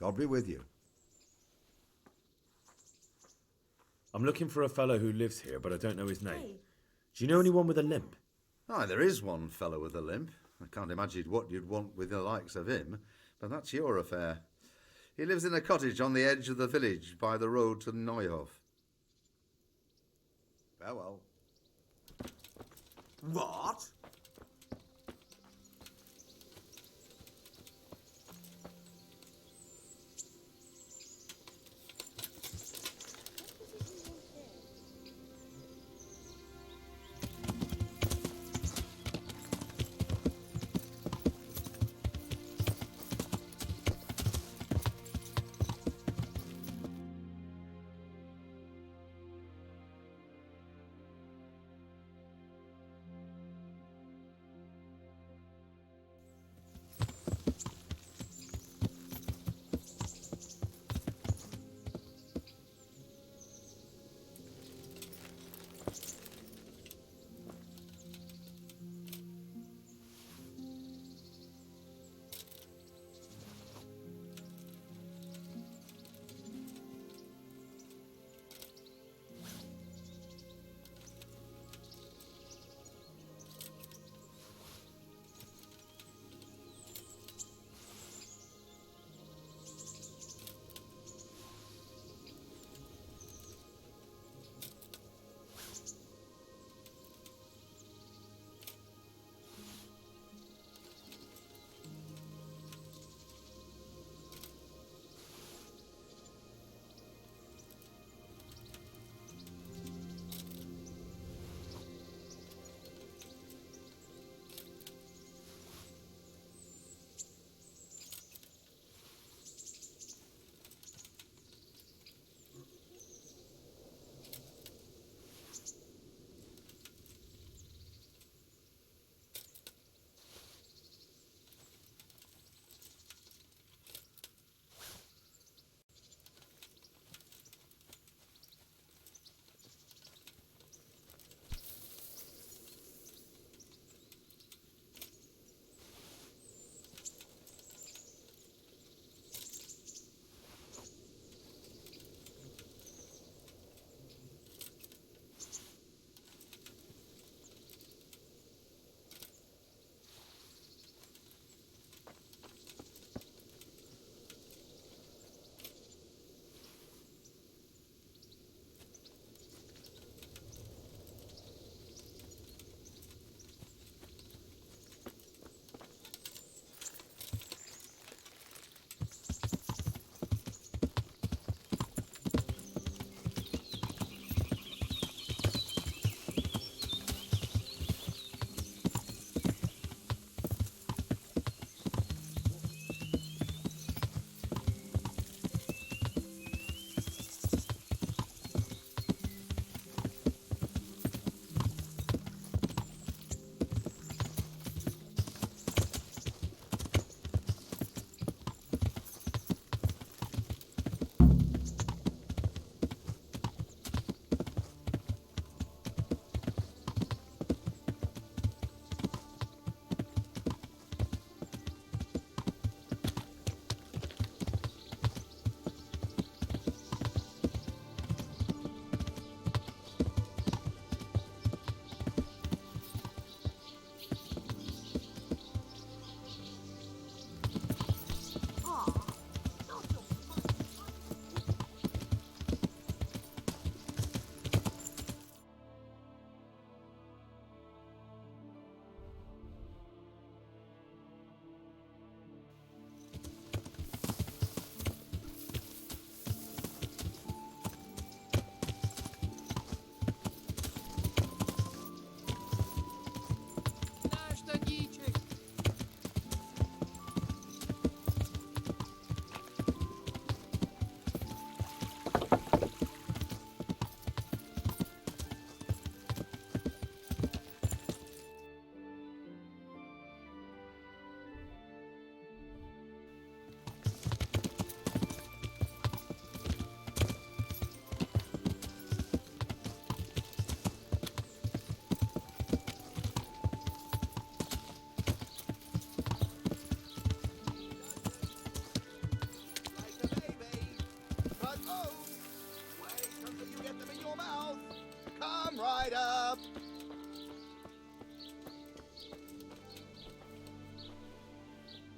God be with you. I'm looking for a fellow who lives here, but I don't know his name. Hey. Do you know anyone with a limp? Aye, there is one fellow with a limp. I can't imagine what you'd want with the likes of him, but that's your affair. He lives in a cottage on the edge of the village by the road to Neuhof. Farewell. What?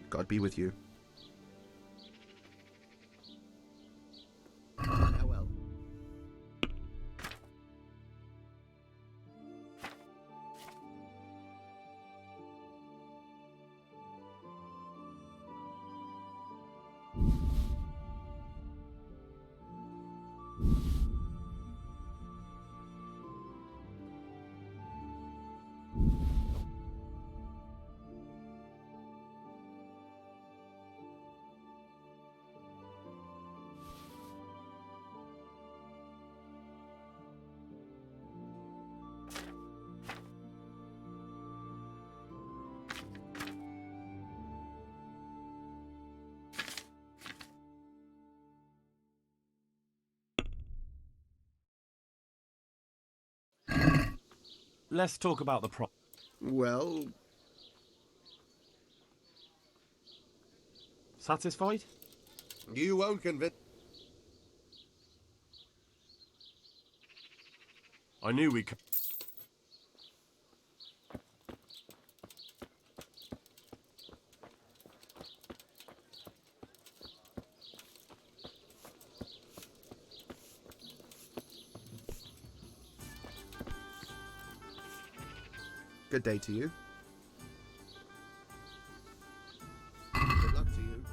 God be with you. Farewell. Let's talk about the pro. Well, Satisfied? you won't convince. I knew we could. Good day to you. Good luck to you.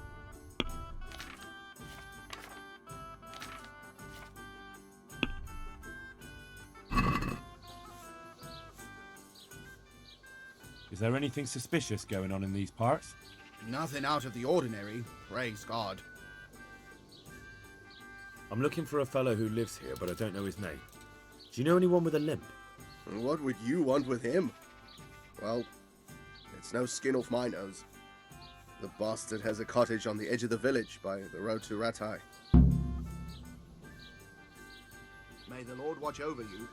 Is there anything suspicious going on in these parts? Nothing out of the ordinary, praise God. I'm looking for a fellow who lives here, but I don't know his name. Do you know anyone with a limp? What would you want with him? Well, it's no skin off my nose. The bastard has a cottage on the edge of the village by the road to Ratai. May the Lord watch over you.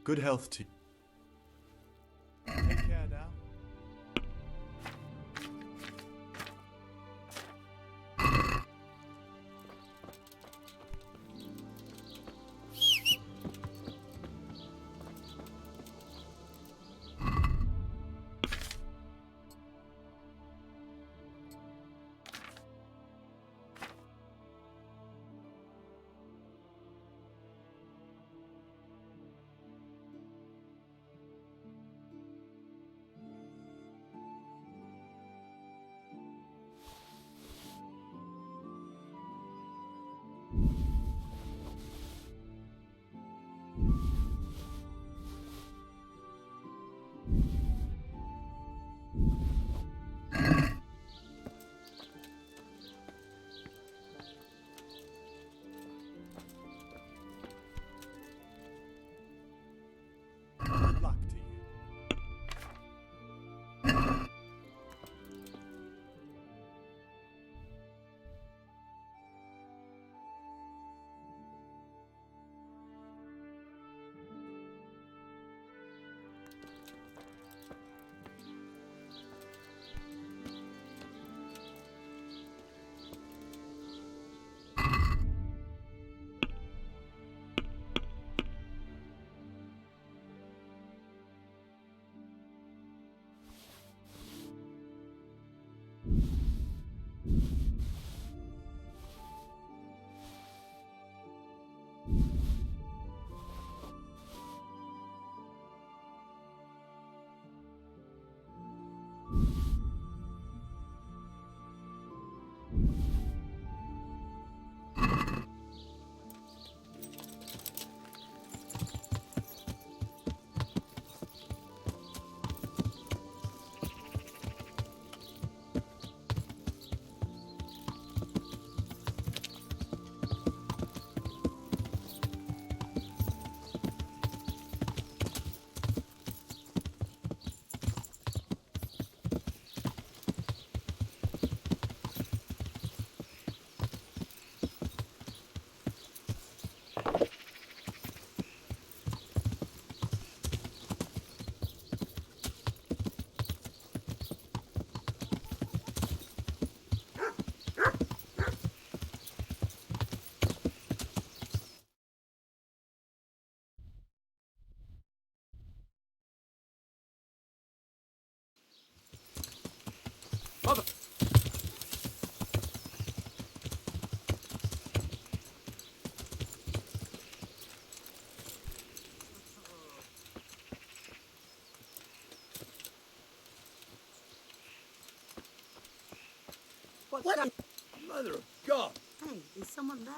Good health to you. Take care now. Mother! What's that? Mother of God! Hey, is someone there?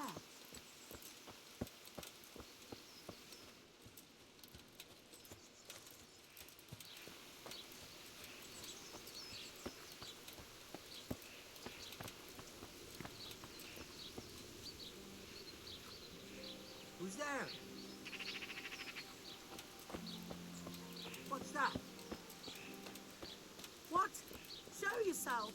Who's there? What's that? What? Show yourself.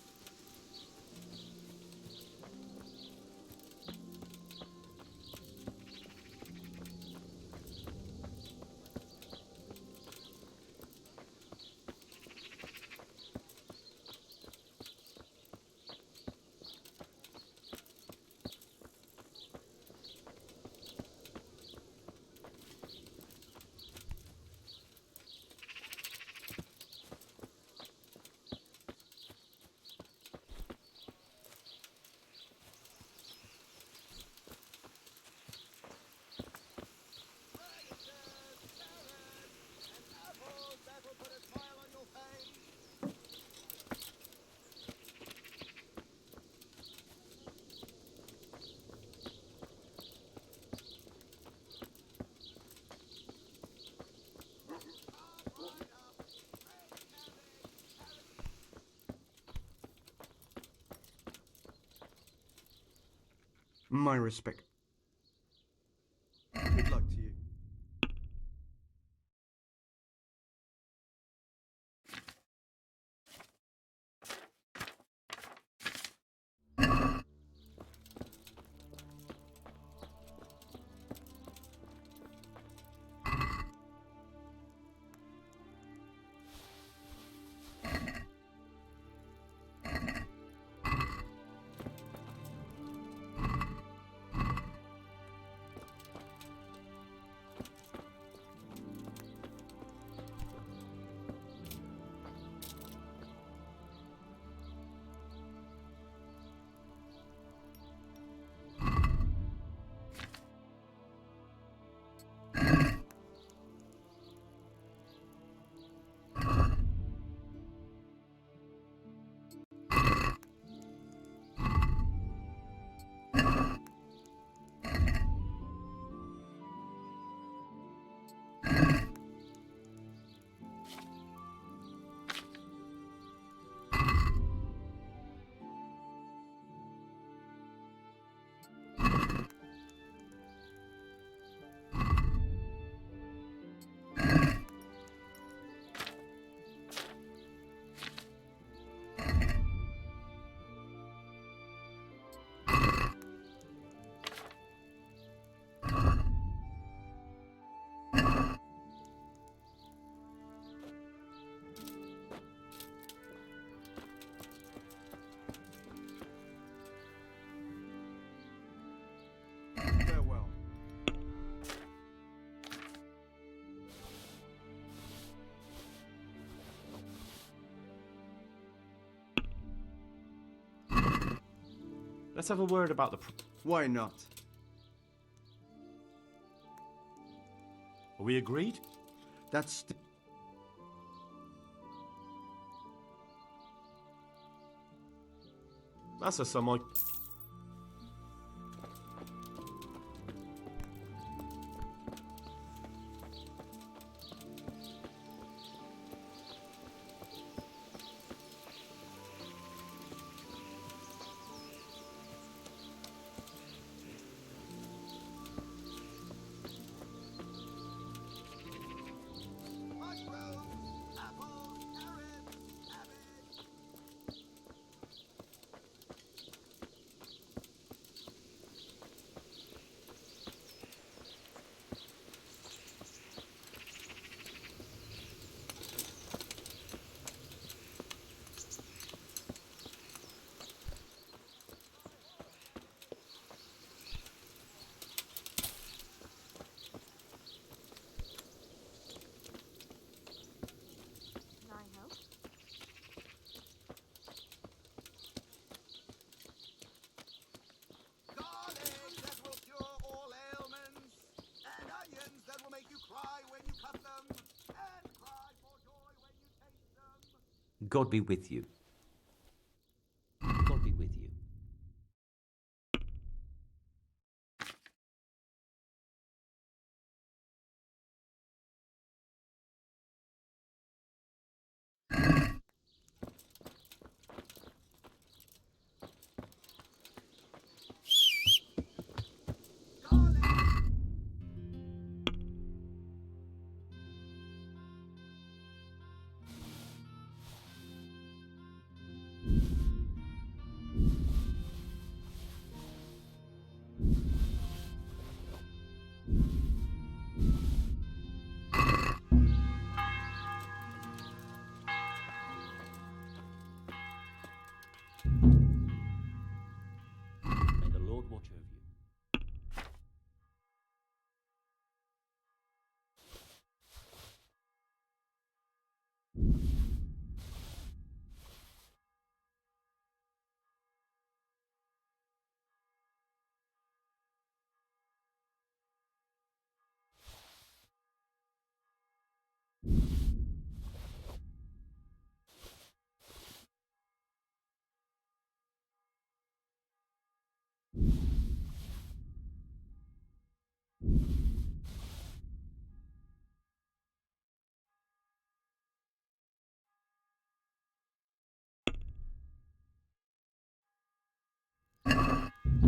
My respect. Good luck to you. Farewell. Let's have a word about the Why not? Are we agreed? That's That's a sum I... God be with you. God be with you. May the Lord watch over you.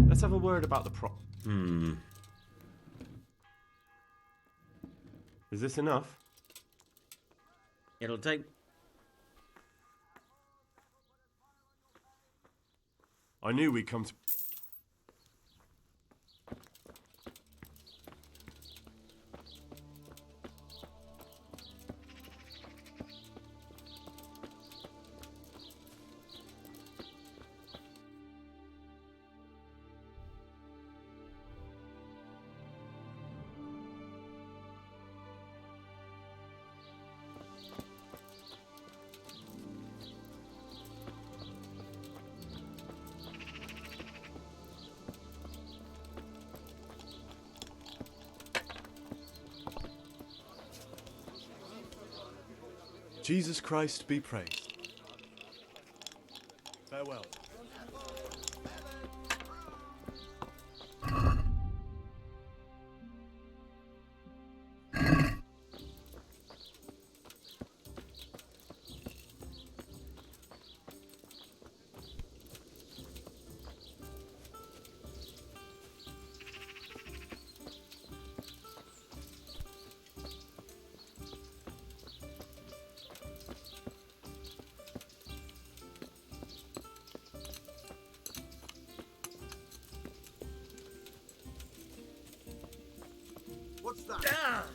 Let's have a word about the prop. Is this enough? It'll take... I knew we'd come to... Jesus Christ be praised. Farewell. What's that?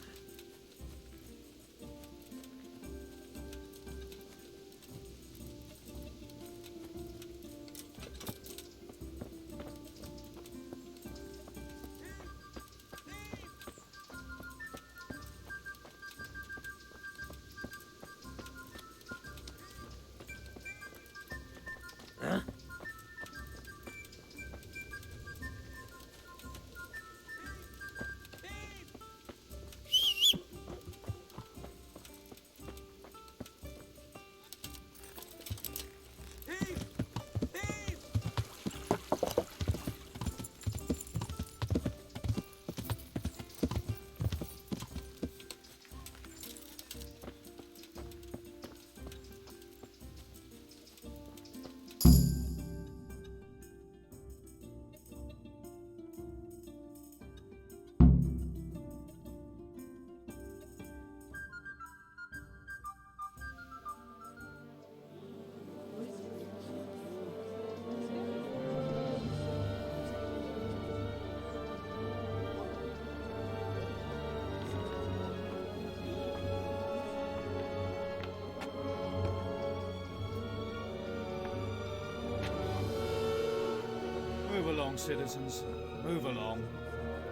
Move along, citizens. Move along.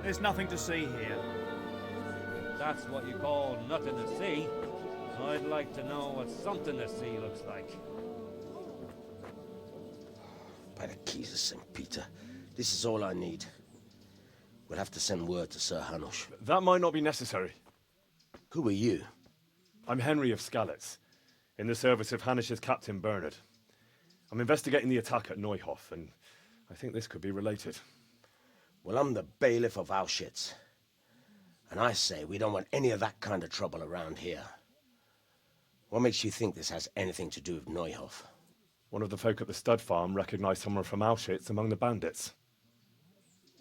There's nothing to see here. That's what you call nothing to see. I'd like to know what something to see looks like. By the keys of St. Peter, this is all I need. We'll have to send word to Sir Hanush. That might not be necessary. Who are you? I'm Henry of Skalitz. in the service of Hanish's captain Bernard. I'm investigating the attack at Neuhof, and I think this could be related. Well, I'm the bailiff of Auschwitz. And I say we don't want any of that kind of trouble around here. What makes you think this has anything to do with Neuhof? One of the folk at the stud farm recognized someone from Auschwitz among the bandits.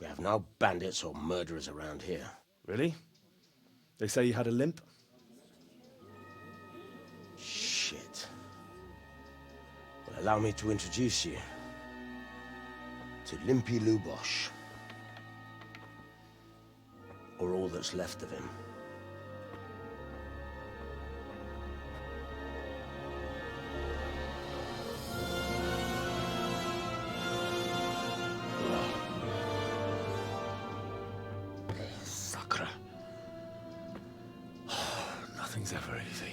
We have no bandits or murderers around here. Really? They say he had a limp? Shit. Well, allow me to introduce you to Limpy Lubosh. Or all that's left of him. Sacre. Nothing's ever easy.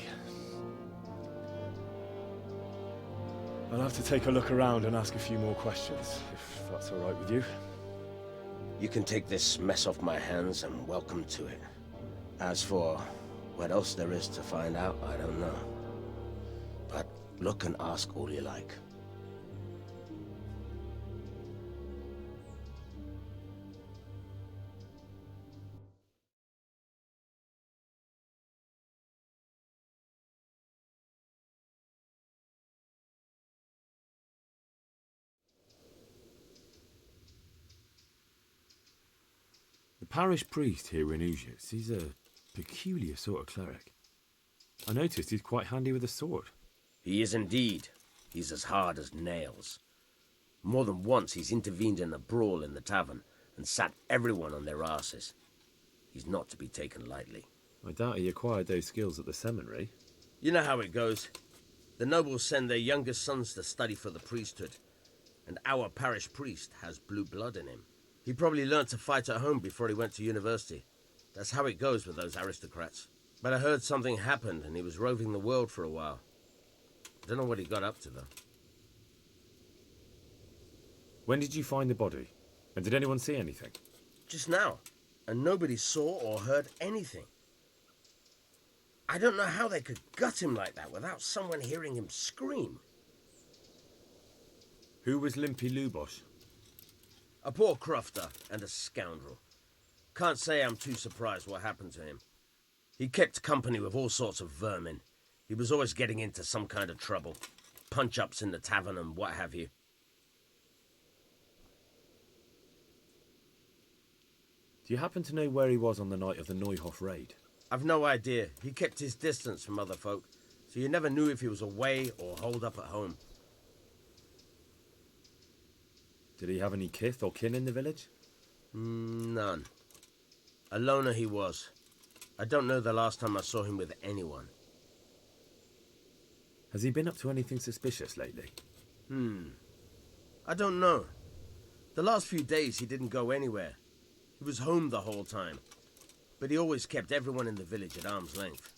I'll have to take a look around and ask a few more questions, if that's all right with you. You can take this mess off my hands and welcome to it. As for what else there is to find out, I don't know. But look and ask all you like. The parish priest here in Auschwitz, he's a peculiar sort of cleric. I noticed he's quite handy with a sword. He is indeed. He's as hard as nails. More than once he's intervened in a brawl in the tavern and sat everyone on their asses. He's not to be taken lightly. I doubt he acquired those skills at the seminary. You know how it goes. The nobles send their youngest sons to study for the priesthood, and our parish priest has blue blood in him. He probably learned to fight at home before he went to university. That's how it goes with those aristocrats. But I heard something happened and he was roving the world for a while. Don't know what he got up to, though. When did you find the body? And did anyone see anything? Just now. And nobody saw or heard anything. I don't know how they could gut him like that without someone hearing him scream. Who was Limpy Lubosh? A poor crofter and a scoundrel. Can't say I'm too surprised what happened to him. He kept company with all sorts of vermin. He was always getting into some kind of trouble. Punch-ups in the tavern and what have you. Do you happen to know where he was on the night of the Neuhof raid? I've no idea. He kept his distance from other folk, so you never knew if he was away or holed up at home. Did he have any kith or kin in the village? None. A loner he was. I don't know the last time I saw him with anyone. Has he been up to anything suspicious lately? I don't know. The last few days he didn't go anywhere. He was home the whole time. But he always kept everyone in the village at arm's length.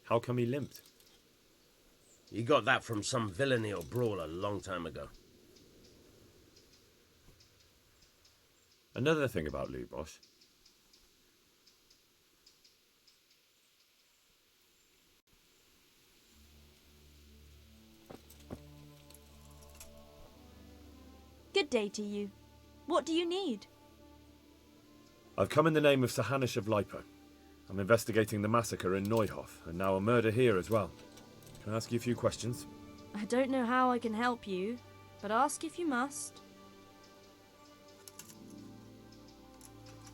How come he limped? He got that from some villainy or brawl a long time ago. Another thing about Lubosh. Good day to you. What do you need? I've come in the name of Sir Hanish of Lipa. I'm investigating the massacre in Neuhof, and now a murder here as well. Can I ask you a few questions? I don't know how I can help you, but ask if you must.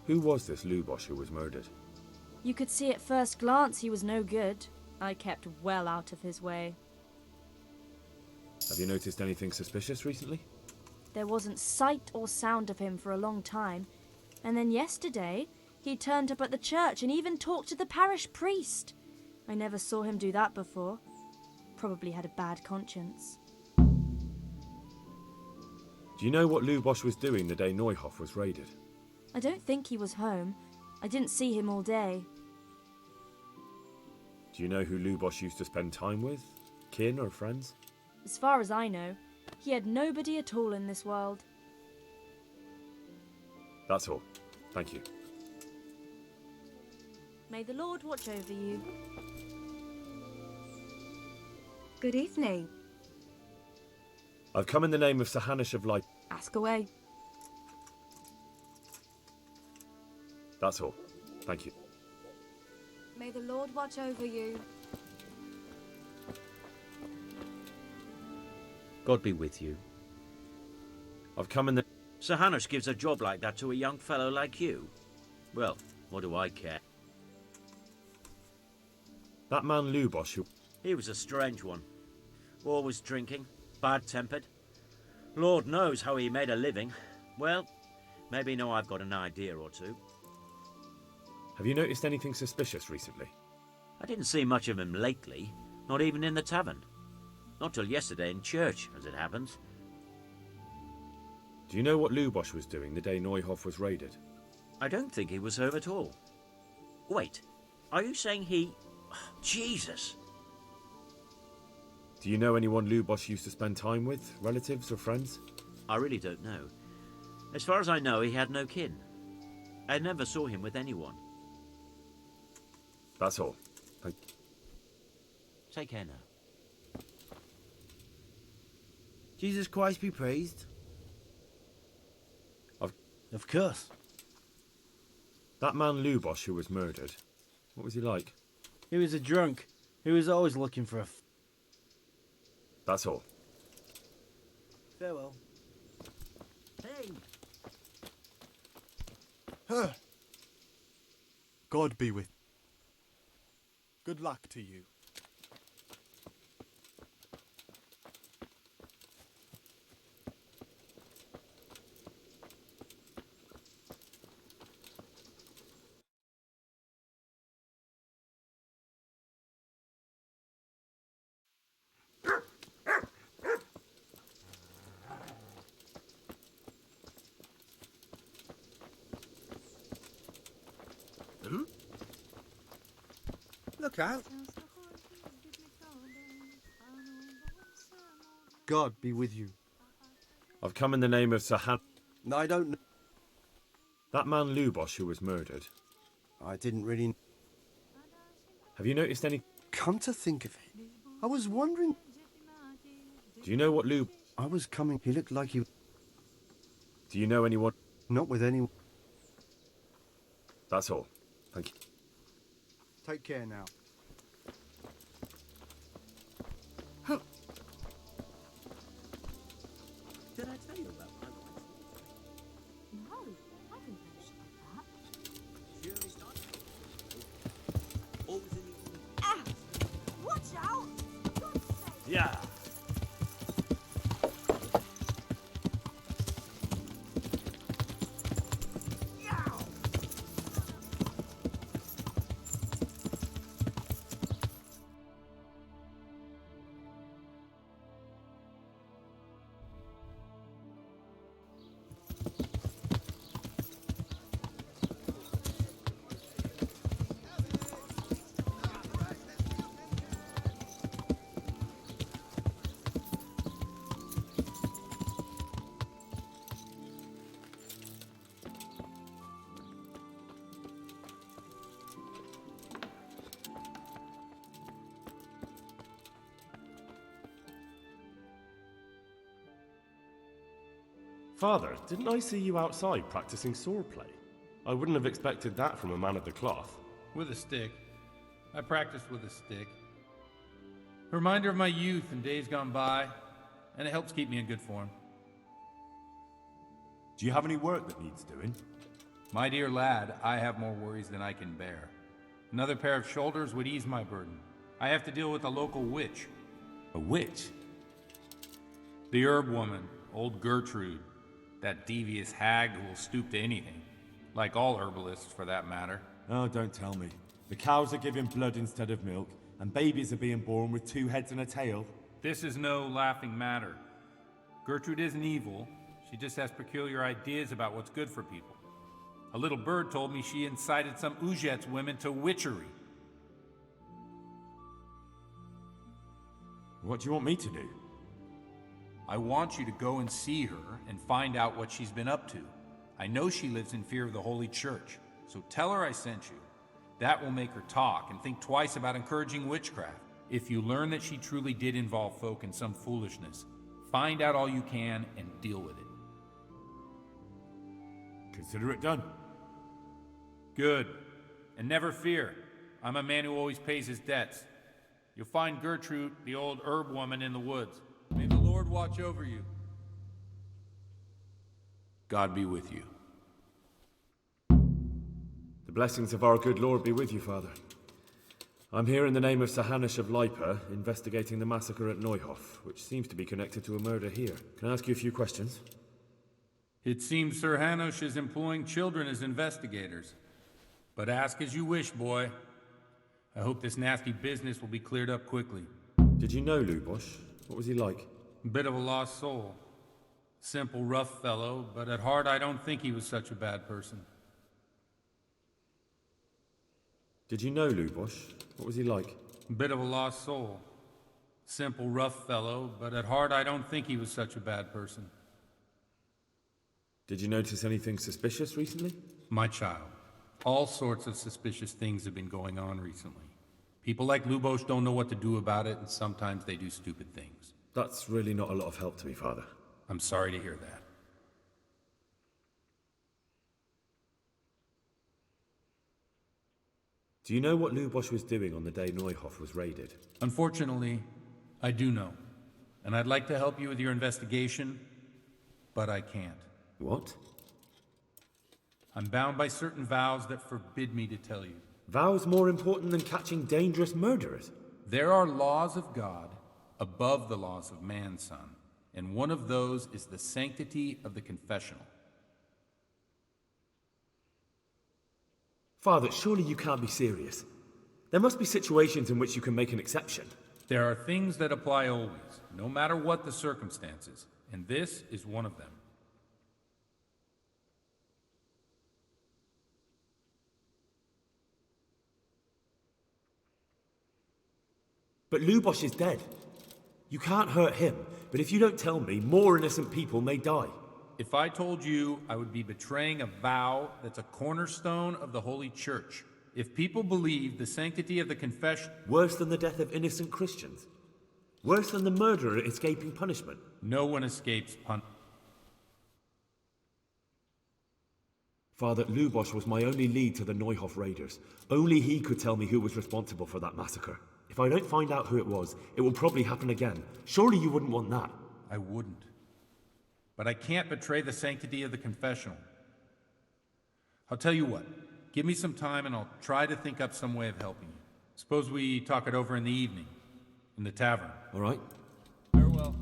Who was this Lubosh who was murdered? You could see at first glance he was no good. I kept well out of his way. Have you noticed anything suspicious recently? There wasn't sight or sound of him for a long time, and then yesterday he turned up at the church and even talked to the parish priest. I never saw him do that before. Probably had a bad conscience. Do you know what Lubosh was doing the day Neuhof was raided? I don't think he was home. I didn't see him all day. Do you know who Lubosh used to spend time with? Kin or friends? As far as I know, he had nobody at all in this world. That's all. Thank you. May the Lord watch over you. Good evening. I've come in the name of Sir Hanish of Light. Ask away. That's all. Thank you. May the Lord watch over you. God be with you. I've come in the... Sir Hanish gives a job like that to a young fellow like you. Well, what do I care? That man Lubosh who... He was a strange one. Always drinking, bad-tempered. Lord knows how he made a living. Well, maybe now I've got an idea or two. Have you noticed anything suspicious recently? I didn't see much of him lately, not even in the tavern. Not till yesterday in church, as it happens. Do you know what Lubosh was doing the day Neuhof was raided? I don't think he was home at all. Wait, are you saying he... Jesus! Do you know anyone Lubosh used to spend time with? Relatives or friends? I really don't know. As far as I know, he had no kin. I never saw him with anyone. That's all. Thank you. Take care now. Jesus Christ be praised. Of course. That man Lubosh who was murdered, what was he like? He was a drunk. He was always looking for a... That's all. Farewell. Hey, Huh. God be with. Good luck to you. Look out. God be with you. I've come in the name of Sir Han... No, I don't know. That man Lubosh who was murdered. I didn't really... Have you noticed any... Come to think of it, I was wondering... Do you know what I was coming... He looked like he... Do you know anyone... Not with anyone. That's all. Thank you. Take care now. Did I tell you about my wife? no, I didn't know she did that. She only started. Always in the evening. Ah! Watch out! For God's sake! Yeah. Yow! Father, didn't I see you outside practicing swordplay? I wouldn't have expected that from a man of the cloth. With a stick. I practiced with a stick. A reminder of my youth and days gone by, and it helps keep me in good form. Do you have any work that needs doing? My dear lad, I have more worries than I can bear. Another pair of shoulders would ease my burden. I have to deal with a local witch. A witch? The herb woman, old Gertrude. That devious hag who will stoop to anything. Like all herbalists, for that matter. Oh, don't tell me. The cows are giving blood instead of milk, and babies are being born with 2 heads and a tail. This is no laughing matter. Gertrude isn't evil. She just has peculiar ideas about what's good for people. A little bird told me she incited some Ujet's women to witchery. What do you want me to do? I want you to go and see her and find out what she's been up to. I know she lives in fear of the Holy Church, so tell her I sent you. That will make her talk and think twice about encouraging witchcraft. If you learn that she truly did involve folk in some foolishness, find out all you can and deal with it. Consider it done. Good. And never fear. I'm a man who always pays his debts. You'll find Gertrude, the old herb woman, in the woods. May the Lord watch over you. God be with you. The blessings of our good Lord be with you, Father. I'm here in the name of Sir Hanish of Lipa, investigating the massacre at Neuhof, which seems to be connected to a murder here. Can I ask you a few questions? It seems Sir Hanush is employing children as investigators. But ask as you wish, boy. I hope this nasty business will be cleared up quickly. Did you know Lubosh? What was he like? Bit of a lost soul. Simple, rough fellow, but at heart I don't think he was such a bad person. Did you know Lubosh? What was he like? Bit of a lost soul. Simple, rough fellow, but at heart I don't think he was such a bad person. Did you notice anything suspicious recently? My child, all sorts of suspicious things have been going on recently. People like Lubosh don't know what to do about it, and sometimes they do stupid things. That's really not a lot of help to me, Father. I'm sorry to hear that. Do you know what Lubosh was doing on the day Neuhof was raided? Unfortunately, I do know. And I'd like to help you with your investigation, but I can't. What? I'm bound by certain vows that forbid me to tell you. Vows more important than catching dangerous murderers? There are laws of God above the laws of man, son, and one of those is the sanctity of the confessional. Father, surely you can't be serious. There must be situations in which you can make an exception. There are things that apply always, no matter what the circumstances, and this is one of them. But Lubosh is dead. You can't hurt him, but if you don't tell me, more innocent people may die. If I told you, I would be betraying a vow that's a cornerstone of the Holy Church. If people believe the sanctity of the confession... Worse than the death of innocent Christians? Worse than the murderer escaping punishment? No one escapes Father, Lubosh was my only lead to the Neuhof raiders. Only he could tell me who was responsible for that massacre. If I don't find out who it was, it will probably happen again. Surely you wouldn't want that. I wouldn't. But I can't betray the sanctity of the confessional. I'll tell you what. Give me some time and I'll try to think up some way of helping you. Suppose we talk it over in the evening, in the tavern. All right. Farewell.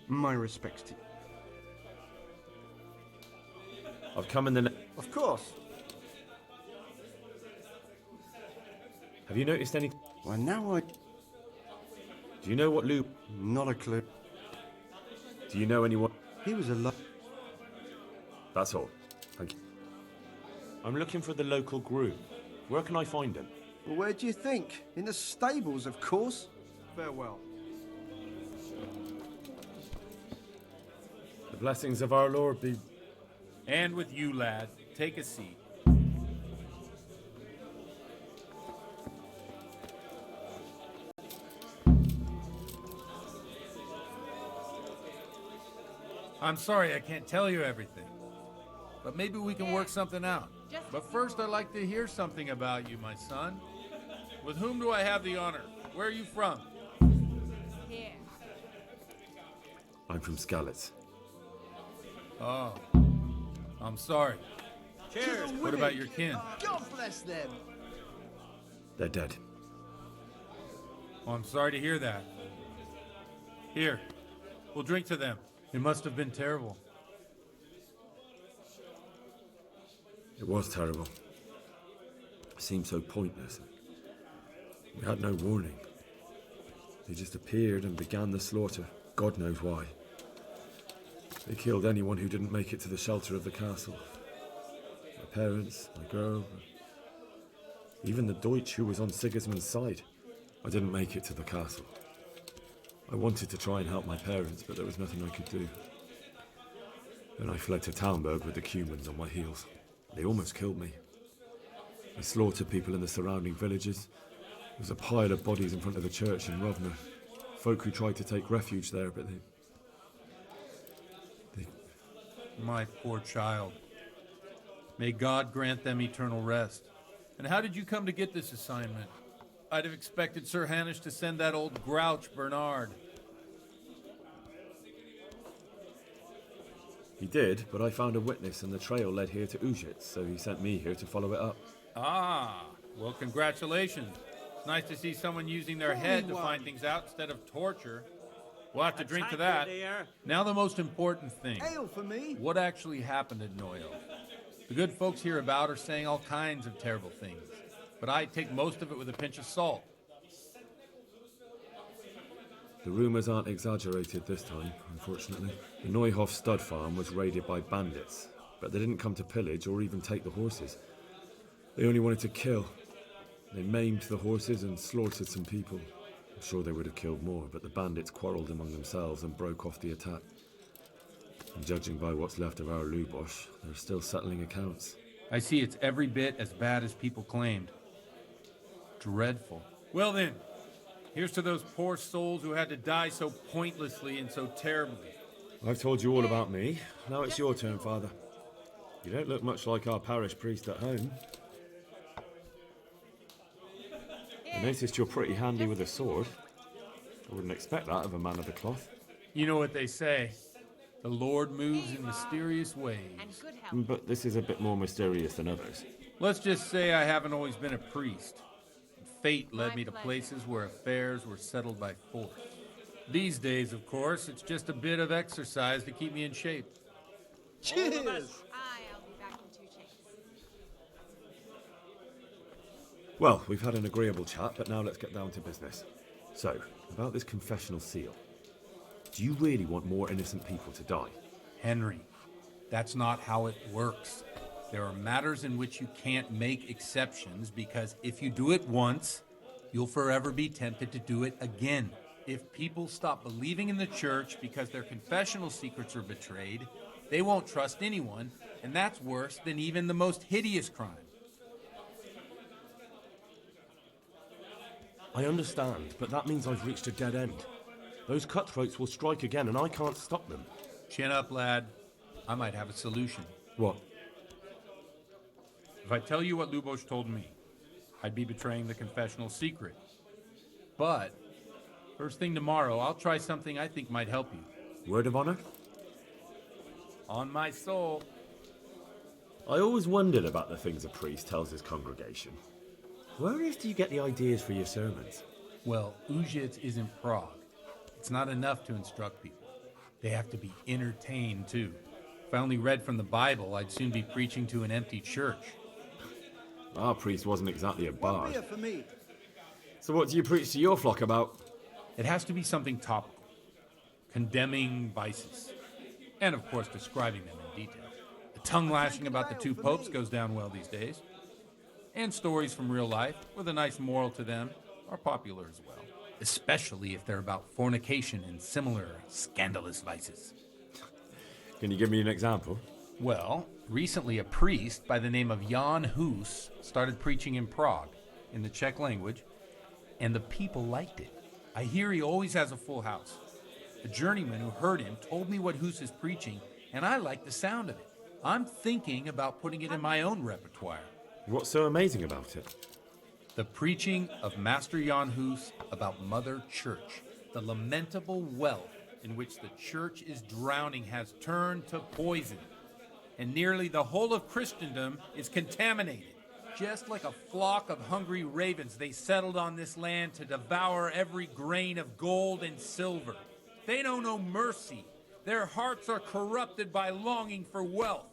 My respects to you. I've come in the... Of course. Have you noticed any... Well, now I... Do you know what Lu... Not a clue. Do you know anyone... He was alive. That's all. Thank you. I'm looking for the local groom. Where can I find him? Well, where do you think? In the stables, of course. Farewell. The blessings of our Lord be... And with you, lad. Take a seat. I'm sorry I can't tell you everything. But maybe we can work something out. But first I'd like to hear something about you, my son. With whom do I have the honor? Where are you from? Here. I'm from Skalitz. Oh, I'm sorry. Cheers. What about your kin? God bless them. They're dead. Oh, I'm sorry to hear that. Here, we'll drink to them. It must have been terrible. It was terrible. It seemed so pointless. We had no warning. They just appeared and began the slaughter. God knows why. They killed anyone who didn't make it to the shelter of the castle. My parents, my girl, even the Deutsch who was on Sigismund's side. I didn't make it to the castle. I wanted to try and help my parents, but there was nothing I could do. Then I fled to Talmberg with the Cumans on my heels. They almost killed me. They slaughtered people in the surrounding villages. There was a pile of bodies in front of the church in Rovna. Folk who tried to take refuge there, but they... My poor child. May God grant them eternal rest. And how did you come to get this assignment? I'd have expected Sir Hanish to send that old grouch Bernard. He did, but I found a witness and the trail led here to Ujitz, so he sent me here to follow it up. Ah, well, congratulations. It's nice to see someone using their head to find things out instead of torture. We'll have to drink to that. Now the most important thing. Ale for me. What actually happened at Neuhof? The good folks hereabout are saying all kinds of terrible things, but I take most of it with a pinch of salt. The rumours aren't exaggerated this time, unfortunately. The Neuhof stud farm was raided by bandits, but they didn't come to pillage or even take the horses. They only wanted to kill. They maimed the horses and slaughtered some people. I'm sure they would have killed more, but the bandits quarrelled among themselves and broke off the attack. And judging by what's left of our Lubosh, they're still settling accounts. I see it's every bit as bad as people claimed. Dreadful. Well then, here's to those poor souls who had to die so pointlessly and so terribly. I've told you all about me. Now it's your turn, Father. You don't look much like our parish priest at home. I noticed you're pretty handy with a sword. I wouldn't expect that of a man of the cloth. You know what they say. The Lord moves in mysterious ways. But this is a bit more mysterious than others. Let's just say I haven't always been a priest. Fate led me to places where affairs were settled by force. These days, of course, it's just a bit of exercise to keep me in shape. Cheers! I'll be back in 2 chains. Well, we've had an agreeable chat, but now let's get down to business. So, about this confessional seal. Do you really want more innocent people to die? Henry, that's not how it works. There are matters in which you can't make exceptions because if you do it once, you'll forever be tempted to do it again. If people stop believing in the church because their confessional secrets are betrayed, they won't trust anyone, and that's worse than even the most hideous crime. I understand, but that means I've reached a dead end. Those cutthroats will strike again, and I can't stop them. Chin up, lad. I might have a solution. What? If I tell you what Lubosh told me, I'd be betraying the confessional secret. But, first thing tomorrow, I'll try something I think might help you. Word of honor? On my soul. I always wondered about the things a priest tells his congregation. Where on earth do you get the ideas for your sermons? Well, Ujitz is in Prague. It's not enough to instruct people. They have to be entertained, too. If I only read from the Bible, I'd soon be preaching to an empty church. Our priest wasn't exactly a bard. Beer for me. So what do you preach to your flock about? It has to be something topical. Condemning vices. And, of course, describing them in detail. The tongue lashing about the 2 popes goes down well these days. And stories from real life, with a nice moral to them, are popular as well. Especially if they're about fornication and similar scandalous vices. Can you give me an example? Well, recently a priest by the name of Jan Hus started preaching in Prague, in the Czech language, and the people liked it. I hear he always has a full house. A journeyman who heard him told me what Hus is preaching, and I like the sound of it. I'm thinking about putting it in my own repertoire. What's so amazing about it? The preaching of Master Jan Hus about Mother Church. The lamentable wealth in which the Church is drowning has turned to poison, and nearly the whole of Christendom is contaminated. Just like a flock of hungry ravens, they settled on this land to devour every grain of gold and silver. They know no mercy. Their hearts are corrupted by longing for wealth,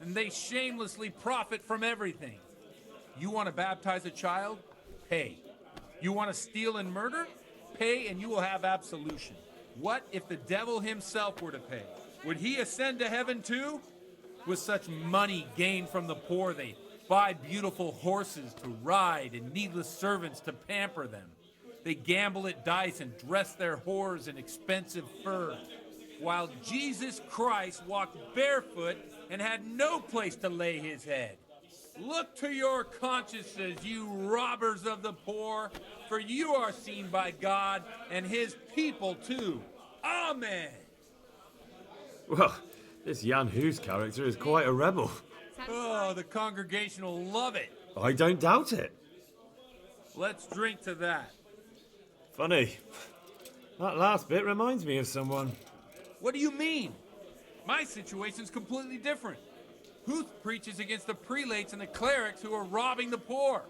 and they shamelessly profit from everything. You want to baptize a child? Pay. You want to steal and murder? Pay and you will have absolution. What if the devil himself were to pay? Would he ascend to heaven too? With such money gained from the poor, they buy beautiful horses to ride and needless servants to pamper them. They gamble at dice and dress their whores in expensive furs, while Jesus Christ walked barefoot and had no place to lay his head. Look to your consciences, you robbers of the poor, for you are seen by God and his people too. Amen. Well, this Jan Hus character is quite a rebel. Oh, the congregation will love it. I don't doubt it. Let's drink to that. Funny. That last bit reminds me of someone. What do you mean? My situation's completely different. Huth preaches against the prelates and the clerics who are robbing the poor.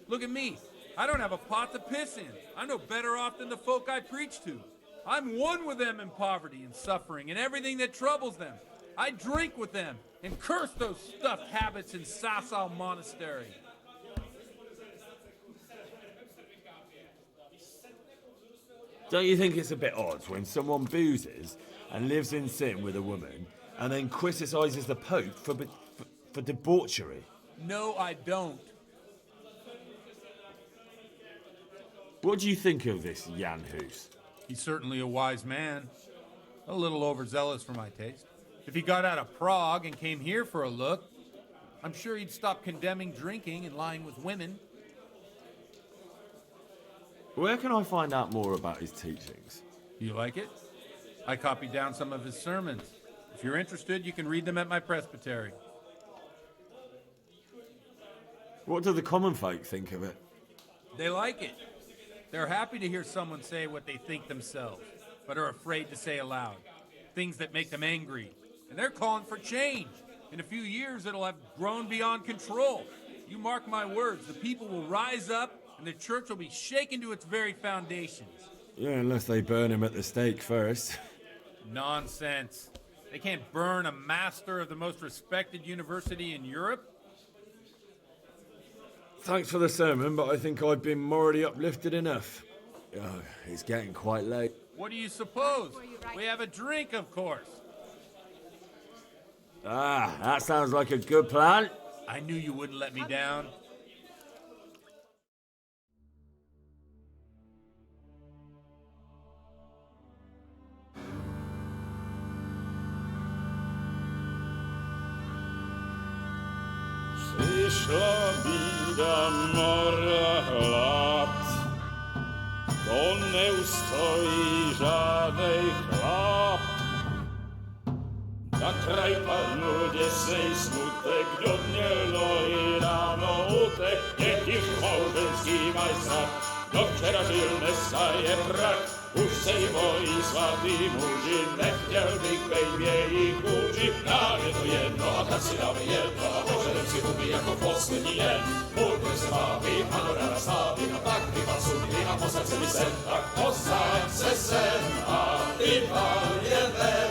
Look at me. I don't have a pot to piss in. I'm no better off than the folk I preach to. I'm one with them in poverty and suffering and everything that troubles them. I drink with them and curse those stuffed habits in Sasau Monastery. Don't you think it's a bit odd when someone boozes and lives in sin with a woman and then criticizes the Pope for debauchery? No, I don't. What do you think of this Jan Hus? He's certainly a wise man. A little overzealous for my taste. If he got out of Prague and came here for a look, I'm sure he'd stop condemning drinking and lying with women. Where can I find out more about his teachings? You like it? I copied down some of his sermons. If you're interested, you can read them at my presbytery. What do the common folk think of it? They like it. They're happy to hear someone say what they think themselves, but are afraid to say aloud. Things that make them angry. And they're calling for change. In a few years, it'll have grown beyond control. You mark my words, the people will rise up and the church will be shaken to its very foundations. Yeah, unless they burn him at the stake first. Nonsense. They can't burn a master of the most respected university in Europe. Thanks for the sermon, but I think I've been morally uplifted enough. Oh, it's getting quite late. What do you suppose? We have a drink, of course. Ah, that sounds like a good plan. I knew you wouldn't let me down. Przyszła bida mora lat, to nie ustoi żadnej chlap. Na kraj padł dziesnej smutek, do mnie loi rano utek, niech ich małżeński majstrat, do wczera żył Mesaje brak. Už sejmoj svatý muži, nechtěl bych bejbě jich učit. Nám je to jedno a tak si dáme jedno a požadem si huby jako poslední den. Buďme se váby, ano ráda slávy a tak vypal sudy a posaď se mi sem. Tak posaď se sem a vypal je ven.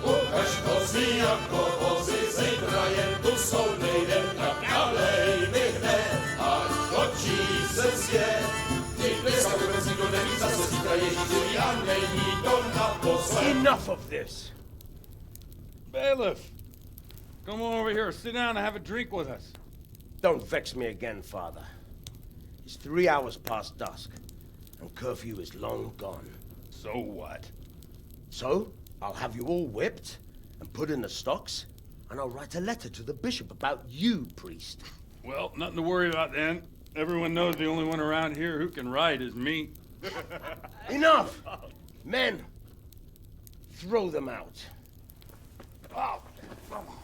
Ukaž kozy jako vozy, zítra jen tu jsou nejdem, tak nalej mi hned, ať točí se svět. Enough of this! Bailiff! Come on over here, sit down and have a drink with us. Don't vex me again, Father. It's 3 hours past dusk, and curfew is long gone. So what? So, I'll have you all whipped and put in the stocks, and I'll write a letter to the bishop about you, priest. Well, nothing to worry about then. Everyone knows the only one around here who can ride is me. Enough! Men, throw them out. Oh, come on.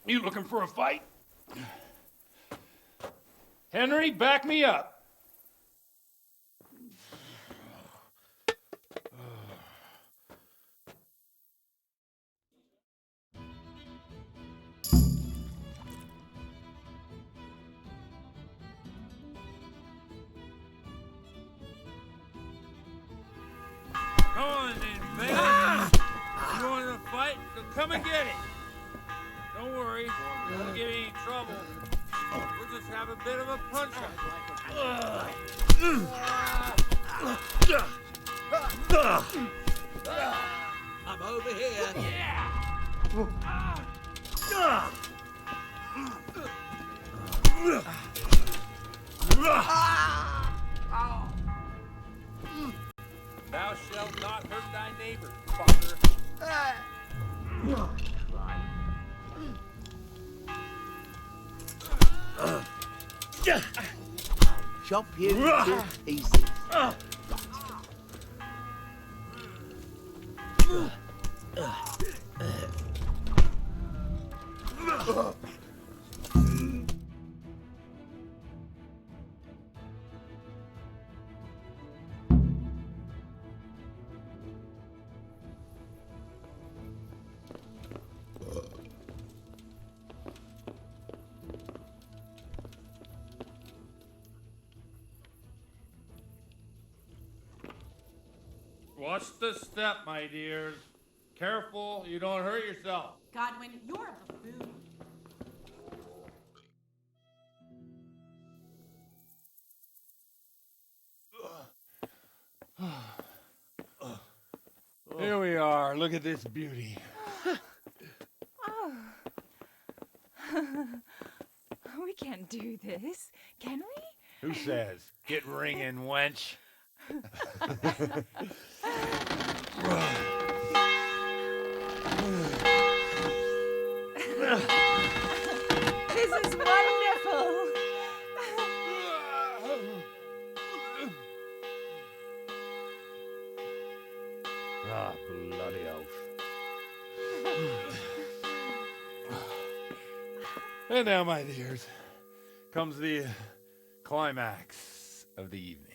You looking for a fight? Henry, back me up. Come on then, baby. You want to fight? So come and get it. Don't worry, we won't get any trouble. We'll just have a bit of a punch-up. I'm over here. Thou shalt not hurt thy neighbor, fucker. Chop you to pieces. Watch the step, my dears. Careful, you don't hurt yourself. Godwin, you're a buffoon. Here we are. Look at this beauty. Oh. We can't do this, can we? Who says? Get ringing, wench. This is wonderful. Ah, bloody oath. And now, my dears, comes the climax of the evening.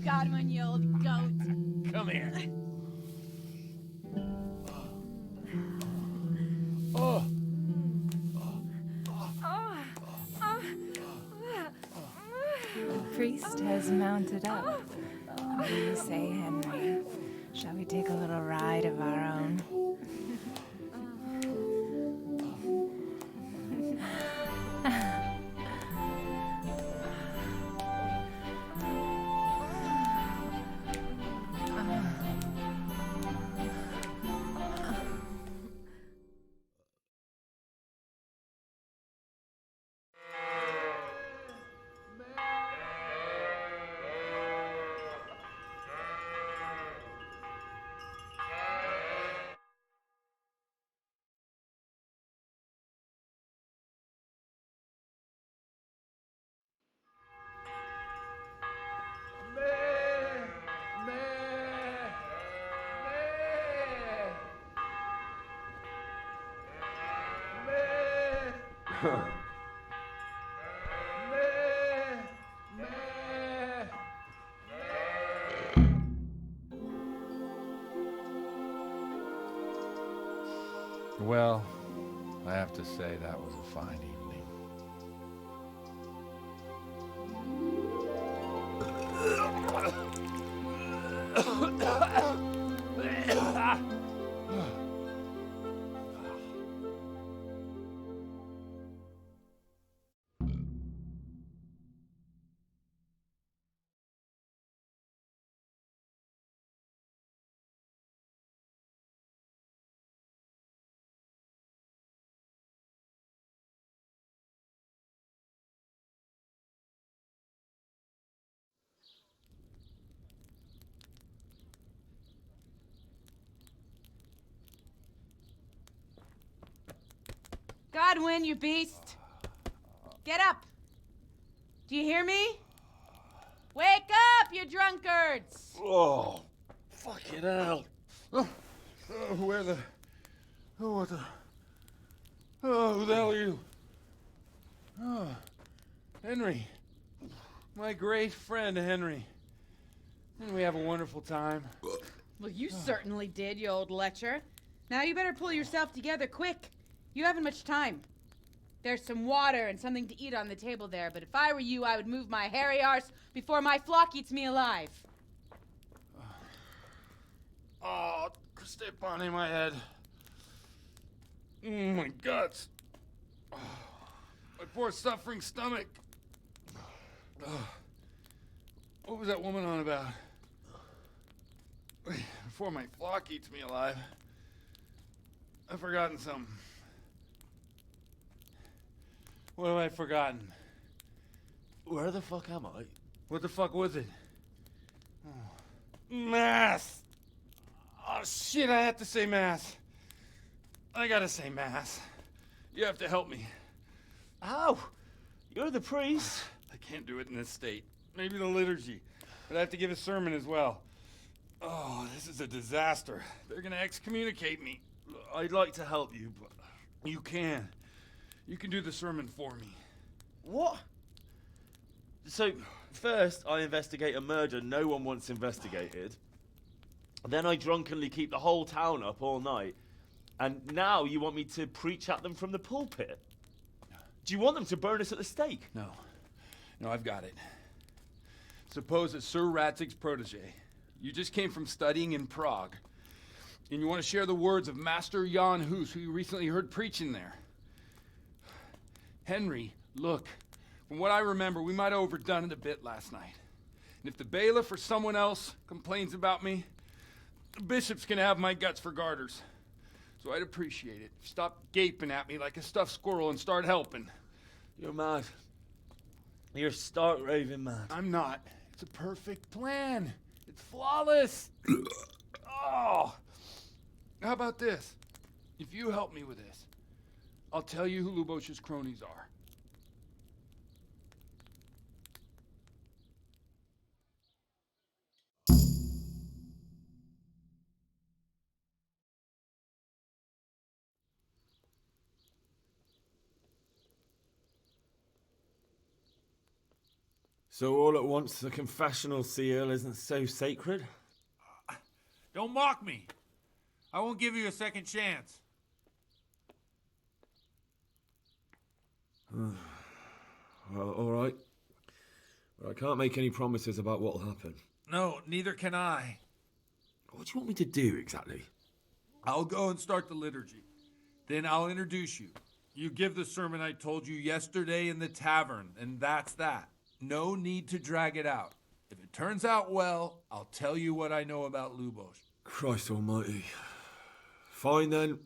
Godwin, you old goat. Come here. Oh. The priest has mounted up. What do you say, Henry? Shall we take a little ride of our own? Well, I have to say that was a fine evening. Godwin, you beast! Get up! Do you hear me? Wake up, you drunkards! Oh, fucking hell. Where the... Oh, what the... Oh, who the hell are you? Oh, Henry. My great friend, Henry. And we have a wonderful time. Well, you certainly did, you old lecher. Now you better pull yourself together quick. You haven't much time. There's some water and something to eat on the table there, but if I were you, I would move my hairy arse before my flock eats me alive. Oh, step on my head. My guts. Oh, my poor suffering stomach. Oh, what was that woman on about? Before my flock eats me alive. I've forgotten something. What have I forgotten? Where the fuck am I? What the fuck was it? Oh. Mass! Oh shit, I have to say mass. I gotta say mass. You have to help me. How? You're the priest. I can't do it in this state. Maybe the liturgy. But I have to give a sermon as well. Oh, this is a disaster. They're gonna excommunicate me. I'd like to help you, but you can. You can do the sermon for me. What? So, first I investigate a murder no one wants investigated. Then I drunkenly keep the whole town up all night. And now you want me to preach at them from the pulpit? Do you want them to burn us at the stake? No. No, I've got it. Suppose that Sir Ratzig's protege. You just came from studying in Prague. And you want to share the words of Master Jan Hus, who you recently heard preaching there. Henry, look, from what I remember, we might have overdone it a bit last night. And if the bailiff or someone else complains about me, the bishop's gonna have my guts for garters. So I'd appreciate it if you stop gaping at me like a stuffed squirrel and start helping. You're mad. You're stark raving mad. I'm not. It's a perfect plan. It's flawless. Oh. How about this? If you help me with this, I'll tell you who Lubosh's cronies are. So all at once the confessional seal isn't so sacred? Don't mock me. I won't give you a second chance. Well, all right. But I can't make any promises about what'll happen. No, neither can I. What do you want me to do exactly? I'll go and start the liturgy. Then I'll introduce you. You give the sermon I told you yesterday in the tavern, and that's that. No need to drag it out. If it turns out well, I'll tell you what I know about Lubosh. Christ almighty. Fine then.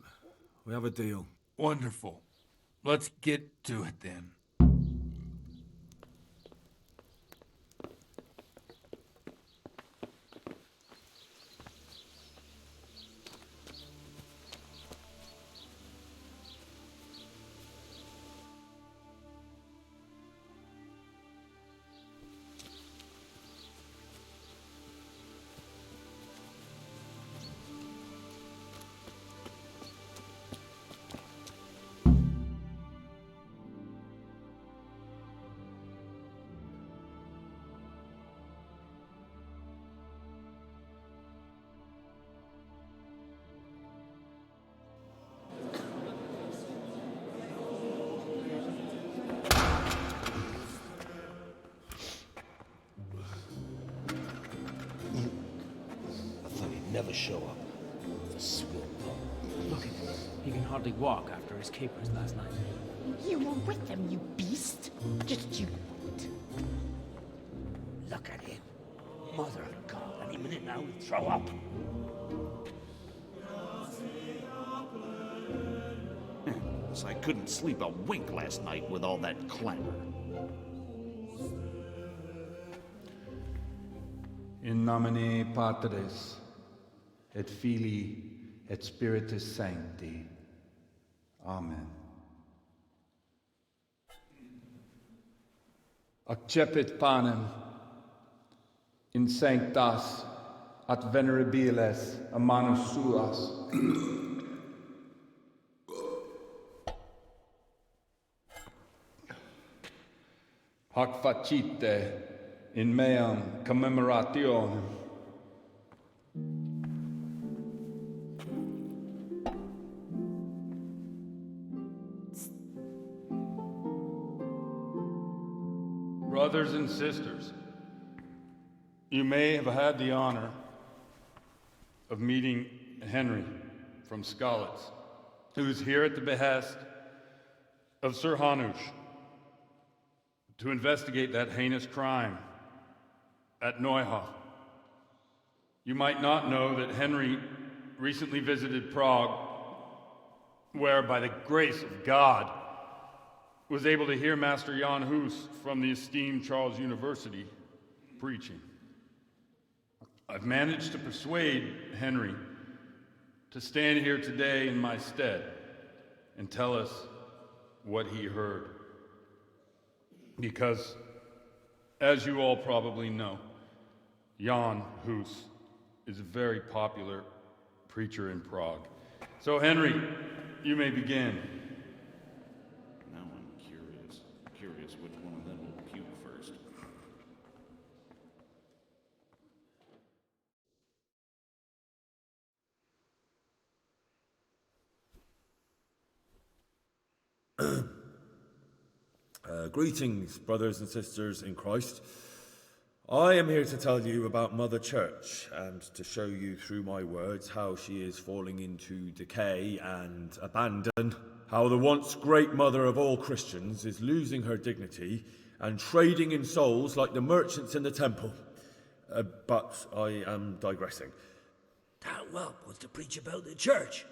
We have a deal. Wonderful. Let's get to it then. Never show up. The swill pump. Look at him. He can hardly walk after his capers last night. You were with them, you beast. Just you wait. Look at him. Mother of God, any minute now he'll throw up. Guess I couldn't sleep a wink last night with all that clamor. In nomine Patris, et Filii, et Spiritus Sancti. Amen. accepit panem in sanctas at venerabiles a manus suas. Hac facite in meam commemorationem. Brothers and sisters, you may have had the honor of meeting Henry from Skalitz, who is here at the behest of Sir Hanush to investigate that heinous crime at Neuhof. You might not know that Henry recently visited Prague, where, by the grace of God, was able to hear Master Jan Hus from the esteemed Charles University preaching. I've managed to persuade Henry to stand here today in my stead and tell us what he heard. Because, as you all probably know, Jan Hus is a very popular preacher in Prague. So, Henry, you may begin. Now I'm curious which one of them will puke first. Greetings, brothers and sisters in Christ. I am here to tell you about Mother Church and to show you through my words how she is falling into decay and abandon, how the once great mother of all Christians is losing her dignity and trading in souls like the merchants in the temple. But I am digressing. That whelp wants to preach about the church.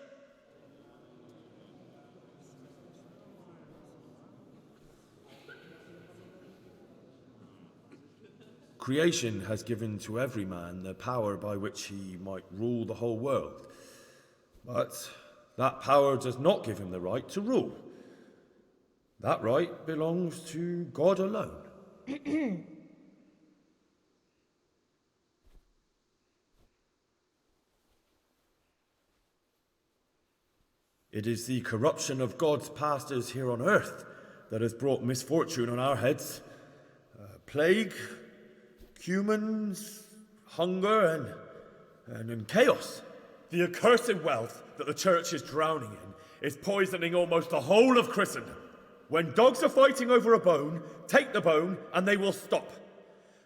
Creation has given to every man the power by which he might rule the whole world. But that power does not give him the right to rule. That right belongs to God alone. It is the corruption of God's pastors here on earth that has brought misfortune on our heads. Plague, humans, hunger, and chaos. The accursed wealth that the church is drowning in is poisoning almost the whole of Christendom. When dogs are fighting over a bone, take the bone and they will stop.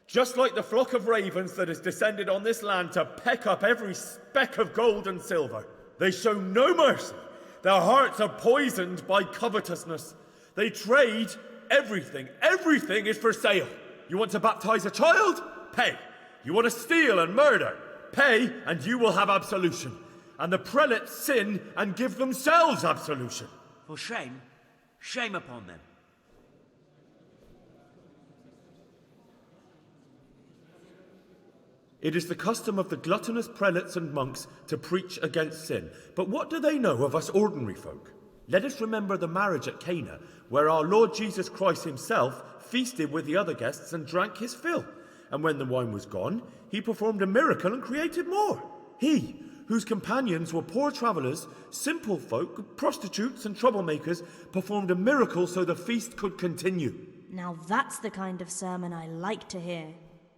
Just like the flock of ravens that has descended on this land to peck up every speck of gold and silver. They show no mercy. Their hearts are poisoned by covetousness. They trade everything. Everything is for sale. You want to baptize a child? Pay. You want to steal and murder? Pay, and you will have absolution. And the prelates sin and give themselves absolution. For shame, shame upon them. It is the custom of the gluttonous prelates and monks to preach against sin. But what do they know of us ordinary folk? Let us remember the marriage at Cana, where our Lord Jesus Christ himself feasted with the other guests and drank his fill. And when the wine was gone, he performed a miracle and created more. He, whose companions were poor travellers, simple folk, prostitutes and troublemakers, performed a miracle so the feast could continue. Now that's the kind of sermon I like to hear.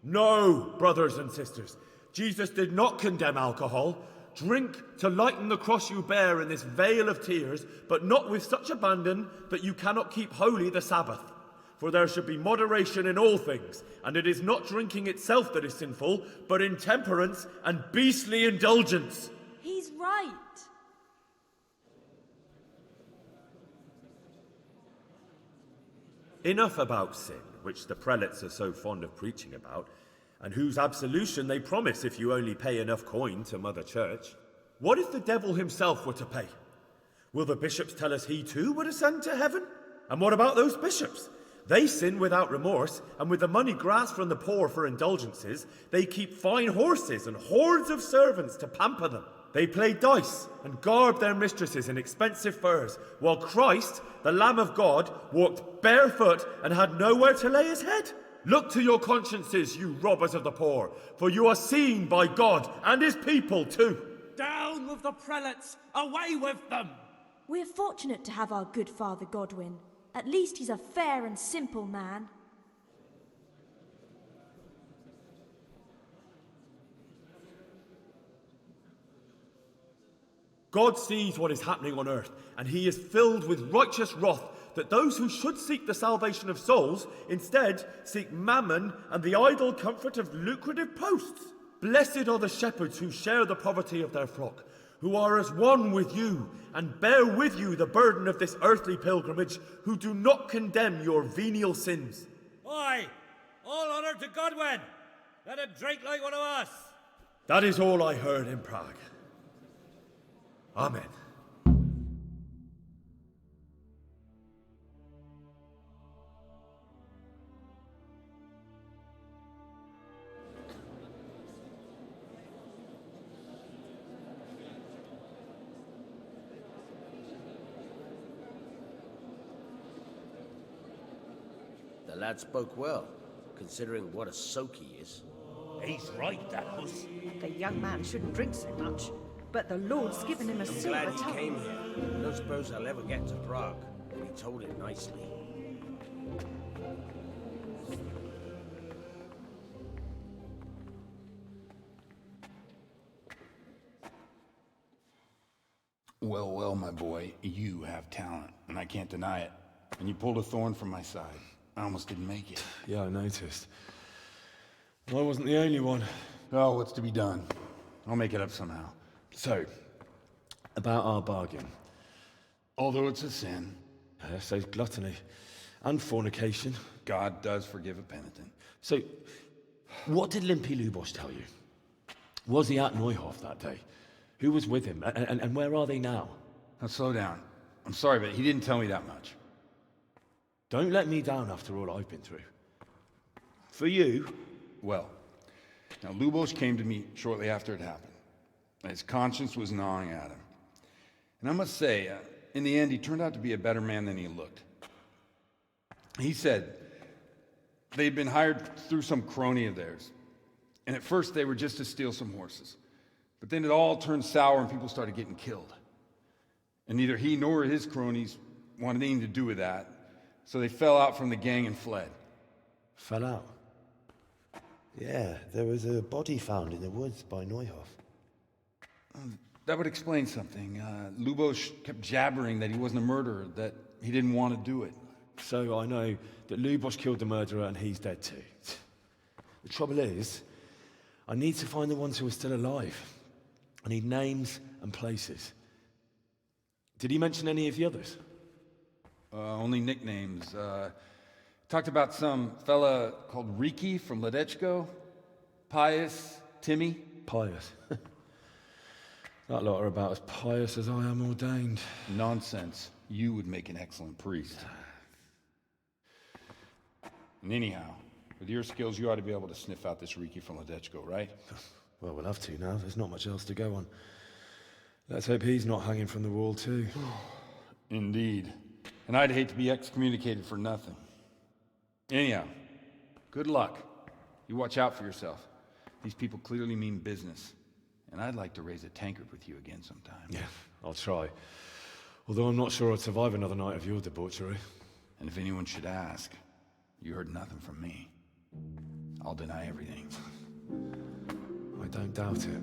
No, brothers and sisters. Jesus did not condemn alcohol. Drink to lighten the cross you bear in this vale of tears, but not with such abandon that you cannot keep holy the Sabbath. For there should be moderation in all things, and it is not drinking itself that is sinful, but intemperance and beastly indulgence. He's right. Enough about sin, which the prelates are so fond of preaching about, and whose absolution they promise if you only pay enough coin to Mother Church. What if the devil himself were to pay? Will the bishops tell us he too would ascend to heaven? And what about those bishops? They sin without remorse, and with the money grasped from the poor for indulgences, they keep fine horses and hordes of servants to pamper them. They played dice and garbed their mistresses in expensive furs, while Christ, the Lamb of God, walked barefoot and had nowhere to lay his head. Look to your consciences, you robbers of the poor, for you are seen by God and his people too. Down with the prelates! Away with them! We're fortunate to have our good Father Godwin. At least he's a fair and simple man. God sees what is happening on earth, and he is filled with righteous wrath that those who should seek the salvation of souls instead seek mammon and the idle comfort of lucrative posts. Blessed are the shepherds who share the poverty of their flock, who are as one with you and bear with you the burden of this earthly pilgrimage, who do not condemn your venial sins. Aye! All honor to Godwin! Let him drink like one of us! That is all I heard in Prague. Amen. The lad spoke well, considering what a soak he is. He's right, that huss. The young man shouldn't drink so much, but the Lord's given him a I'm silver glad he tongue. came here. I don't suppose I'll ever get to Prague, and he told it nicely. Well, well, my boy, you have talent, and I can't deny it. And you pulled a thorn from my side. I almost didn't make it. Yeah, I noticed. I wasn't the only one. Oh, what's to be done? I'll make it up somehow. So, about our bargain. Although it's a sin. So gluttony and fornication. God does forgive a penitent. So, what did Limpy Lubosh tell you? Was he at Neuhof that day? Who was with him? And where are they now? Now slow down. I'm sorry, but he didn't tell me that much. Don't let me down after all I've been through. For you... Well, now Lubosh came to me shortly after it happened. His conscience was gnawing at him. And I must say, in the end, he turned out to be a better man than he looked. He said they'd been hired through some crony of theirs. And at first they were just to steal some horses. But then it all turned sour and people started getting killed. And neither he nor his cronies wanted anything to do with that. So they fell out from the gang and fled. Fell out? Yeah, there was a body found in the woods by Neuhof. That would explain something. Lubosh kept jabbering that he wasn't a murderer, that he didn't want to do it. So I know that Lubosh killed the murderer and he's dead too. The trouble is, I need to find the ones who are still alive. I need names and places. Did he mention any of the others? Only nicknames. Talked about some fella called Riki from Ledechko, Pius, Timmy. Pius. That lot are about as pious as I am ordained. Nonsense. You would make an excellent priest. And anyhow, with your skills, you ought to be able to sniff out this Riki from Ledechko, right? Well, we'll have to now. There's not much else to go on. Let's hope he's not hanging from the wall too. Indeed. And I'd hate to be excommunicated for nothing. Anyhow, good luck. You watch out for yourself. These people clearly mean business. And I'd like to raise a tankard with you again sometime. Yeah, I'll try. Although I'm not sure I'd survive another night of your debauchery. And if anyone should ask, you heard nothing from me. I'll deny everything. I don't doubt it.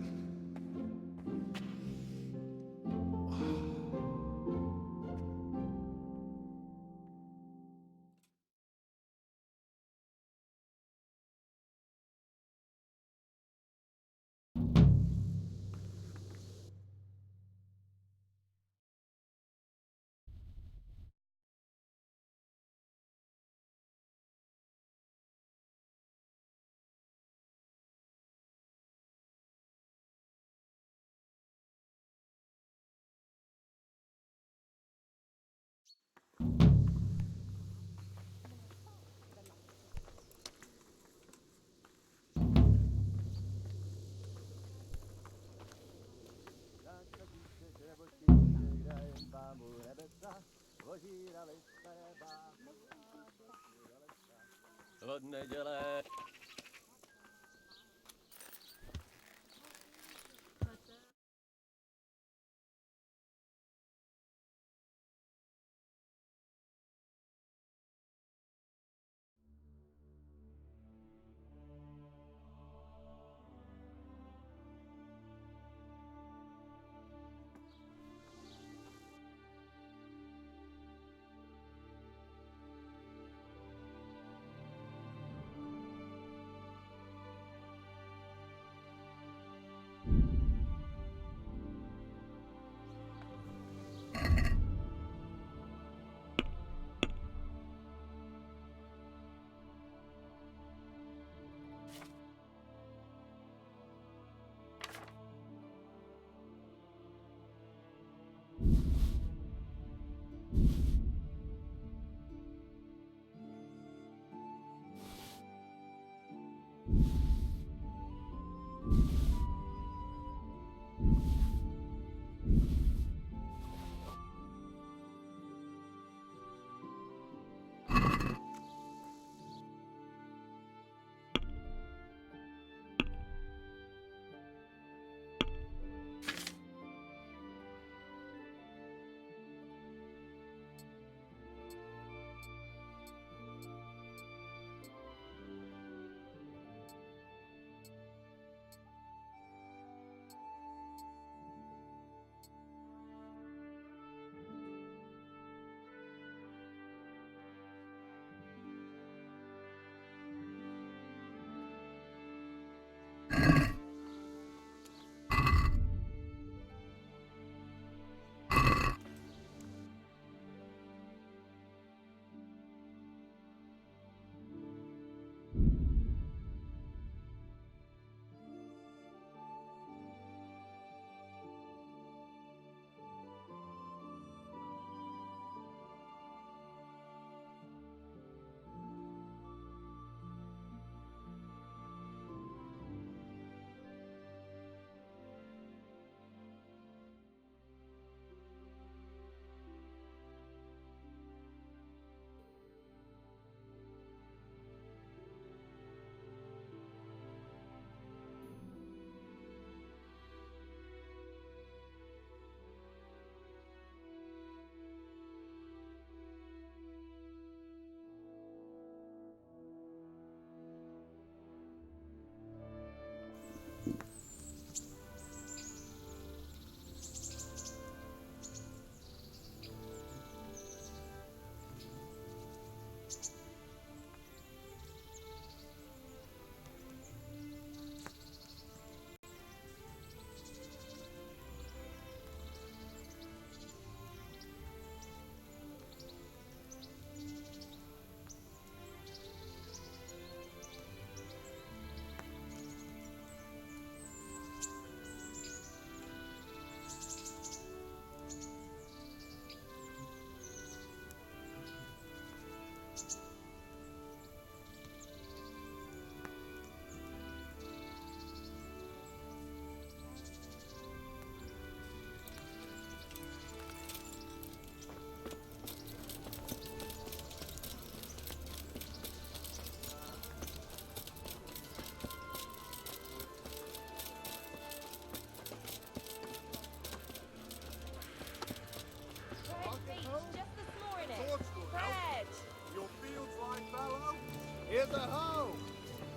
Here's a hoe!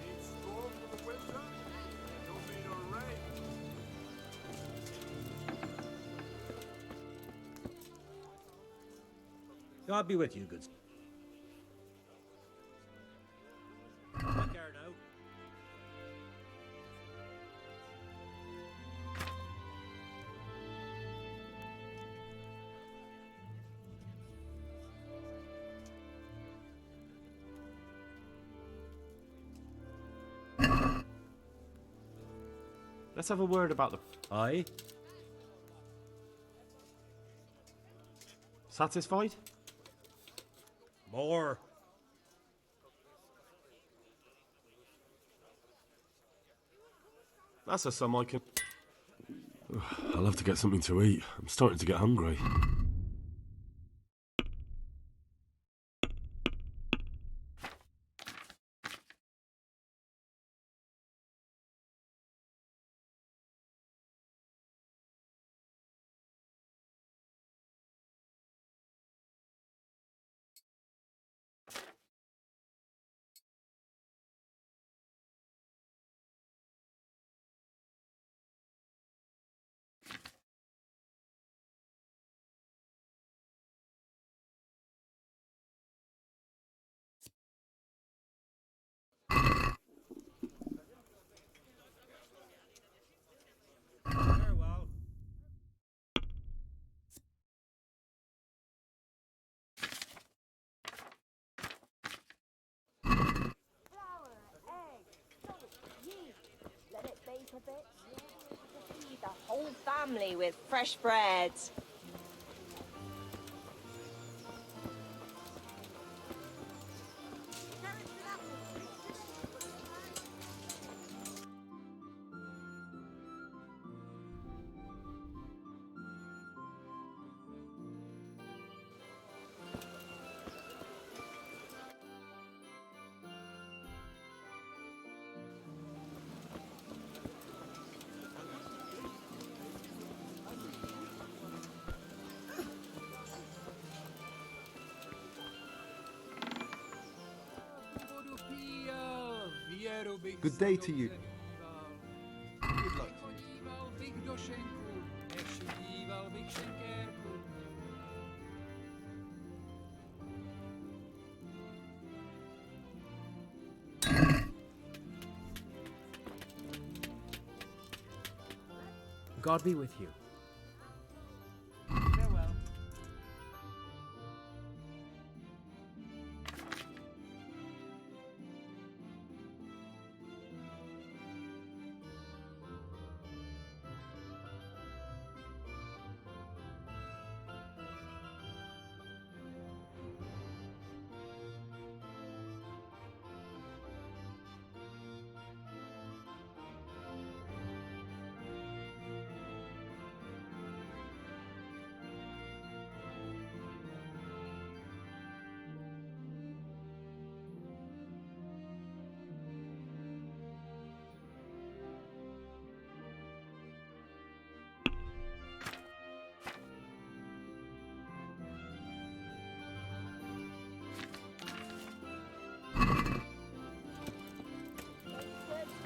Need straw for the winter? You'll need a rake. God be with you, good. Take care now. Let's have a word about the... Aye? Satisfied? More. That's a sum I can... I'll have to get something to eat. I'm starting to get hungry. Feed the whole family with fresh bread. Good day to you. Good luck. God be with you. Farewell.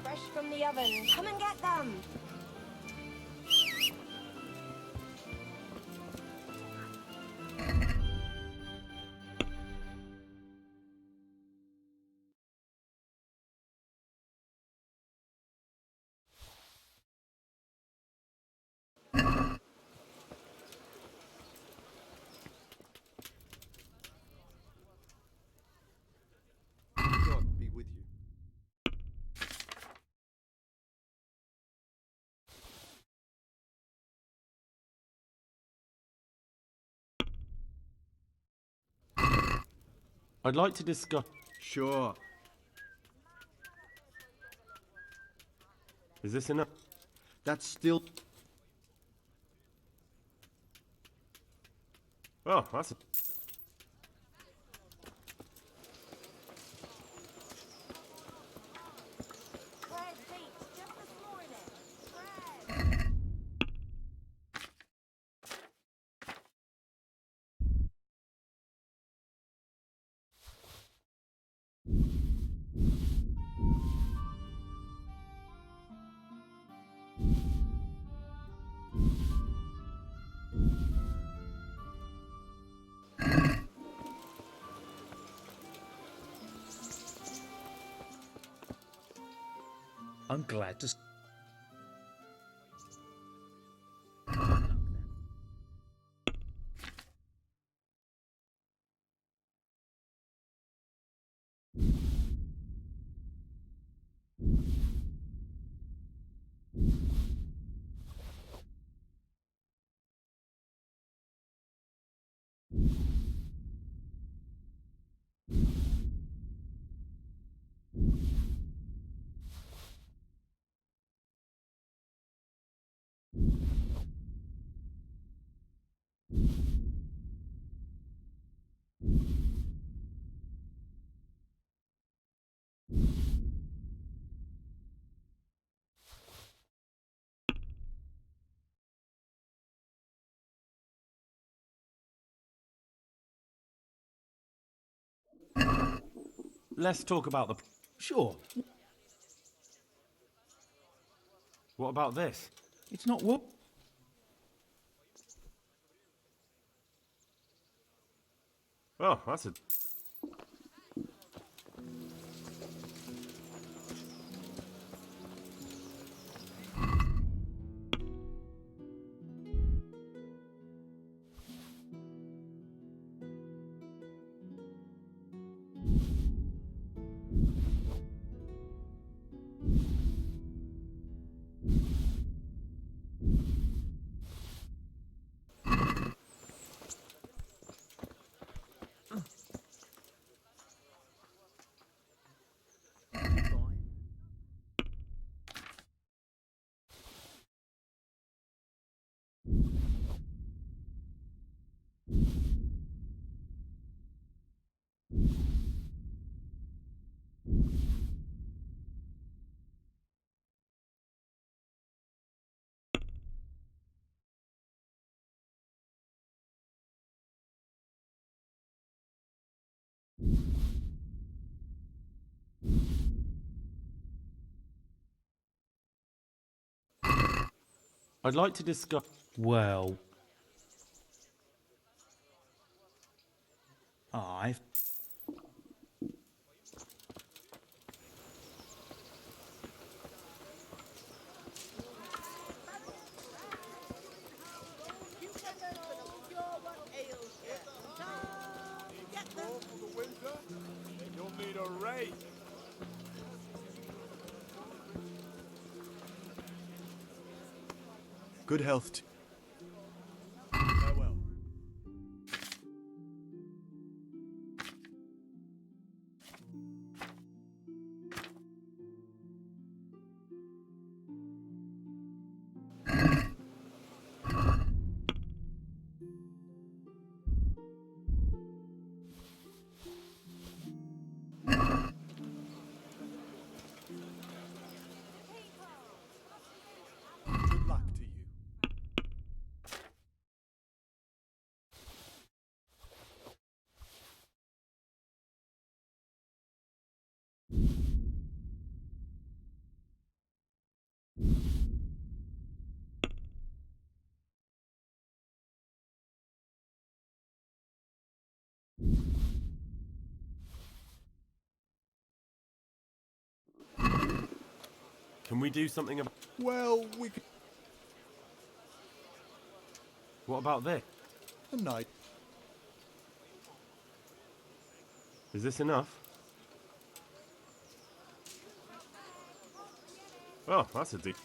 Fresh from the oven. Come and get them. God be with you. I'd like to discuss... Sure. Is this enough? That's still... Oh, that's... Bread baked just this morning. Bread. I'm glad to... Let's talk about the... Sure. What about this? It's not what... Oh, that's a... I'd like to discuss. Well, I've. You'll need a rake. Good health. Farewell. Good luck to you. Can we do something about... Well, we could. What about this? A night. Is this enough? Oh, that's a deep...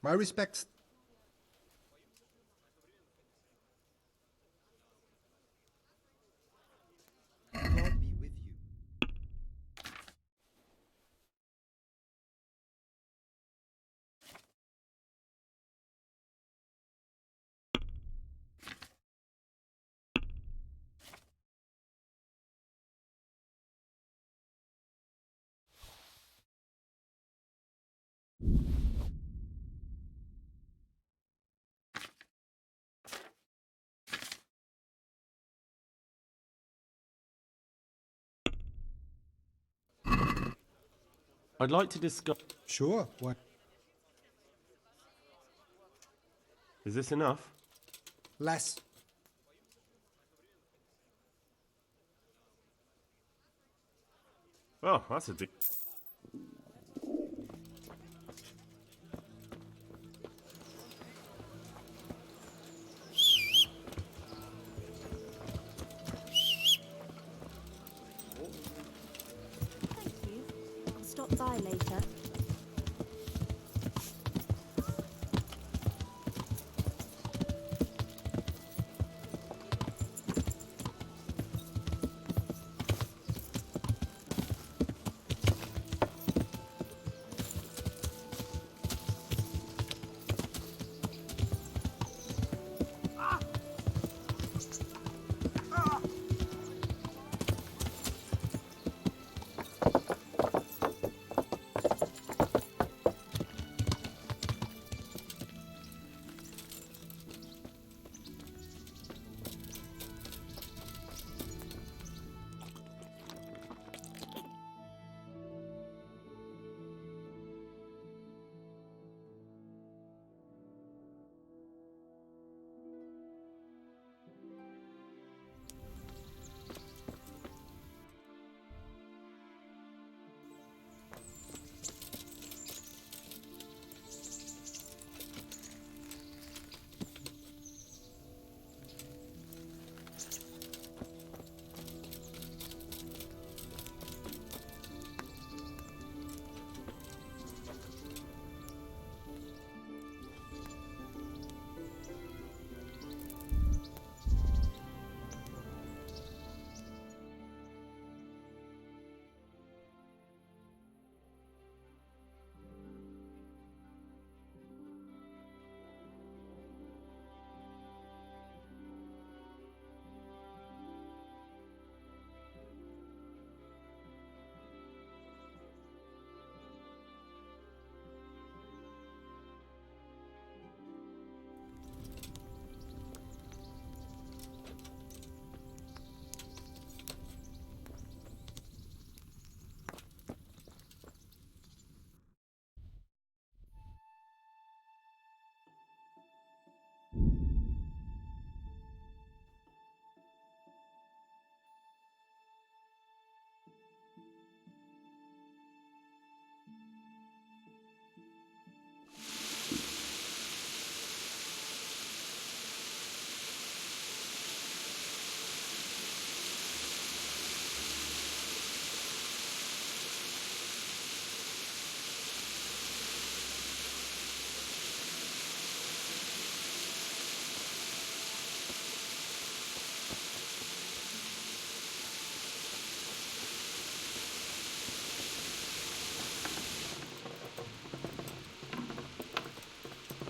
My respects. God be with you. I'd like to discuss... Sure, what? Is this enough? Less. Oh, that's a big... Thank you. I'll stop by later.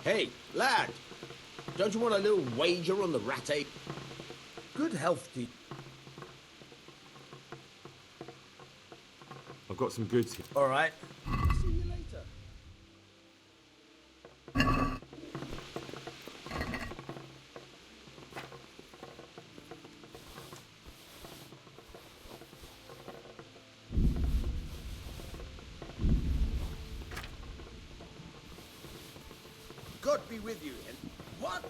Hey, lad! Don't you want a little wager on the rat ape? Good health to you. I've got some goods here. All right. See you later. God be with you. And what?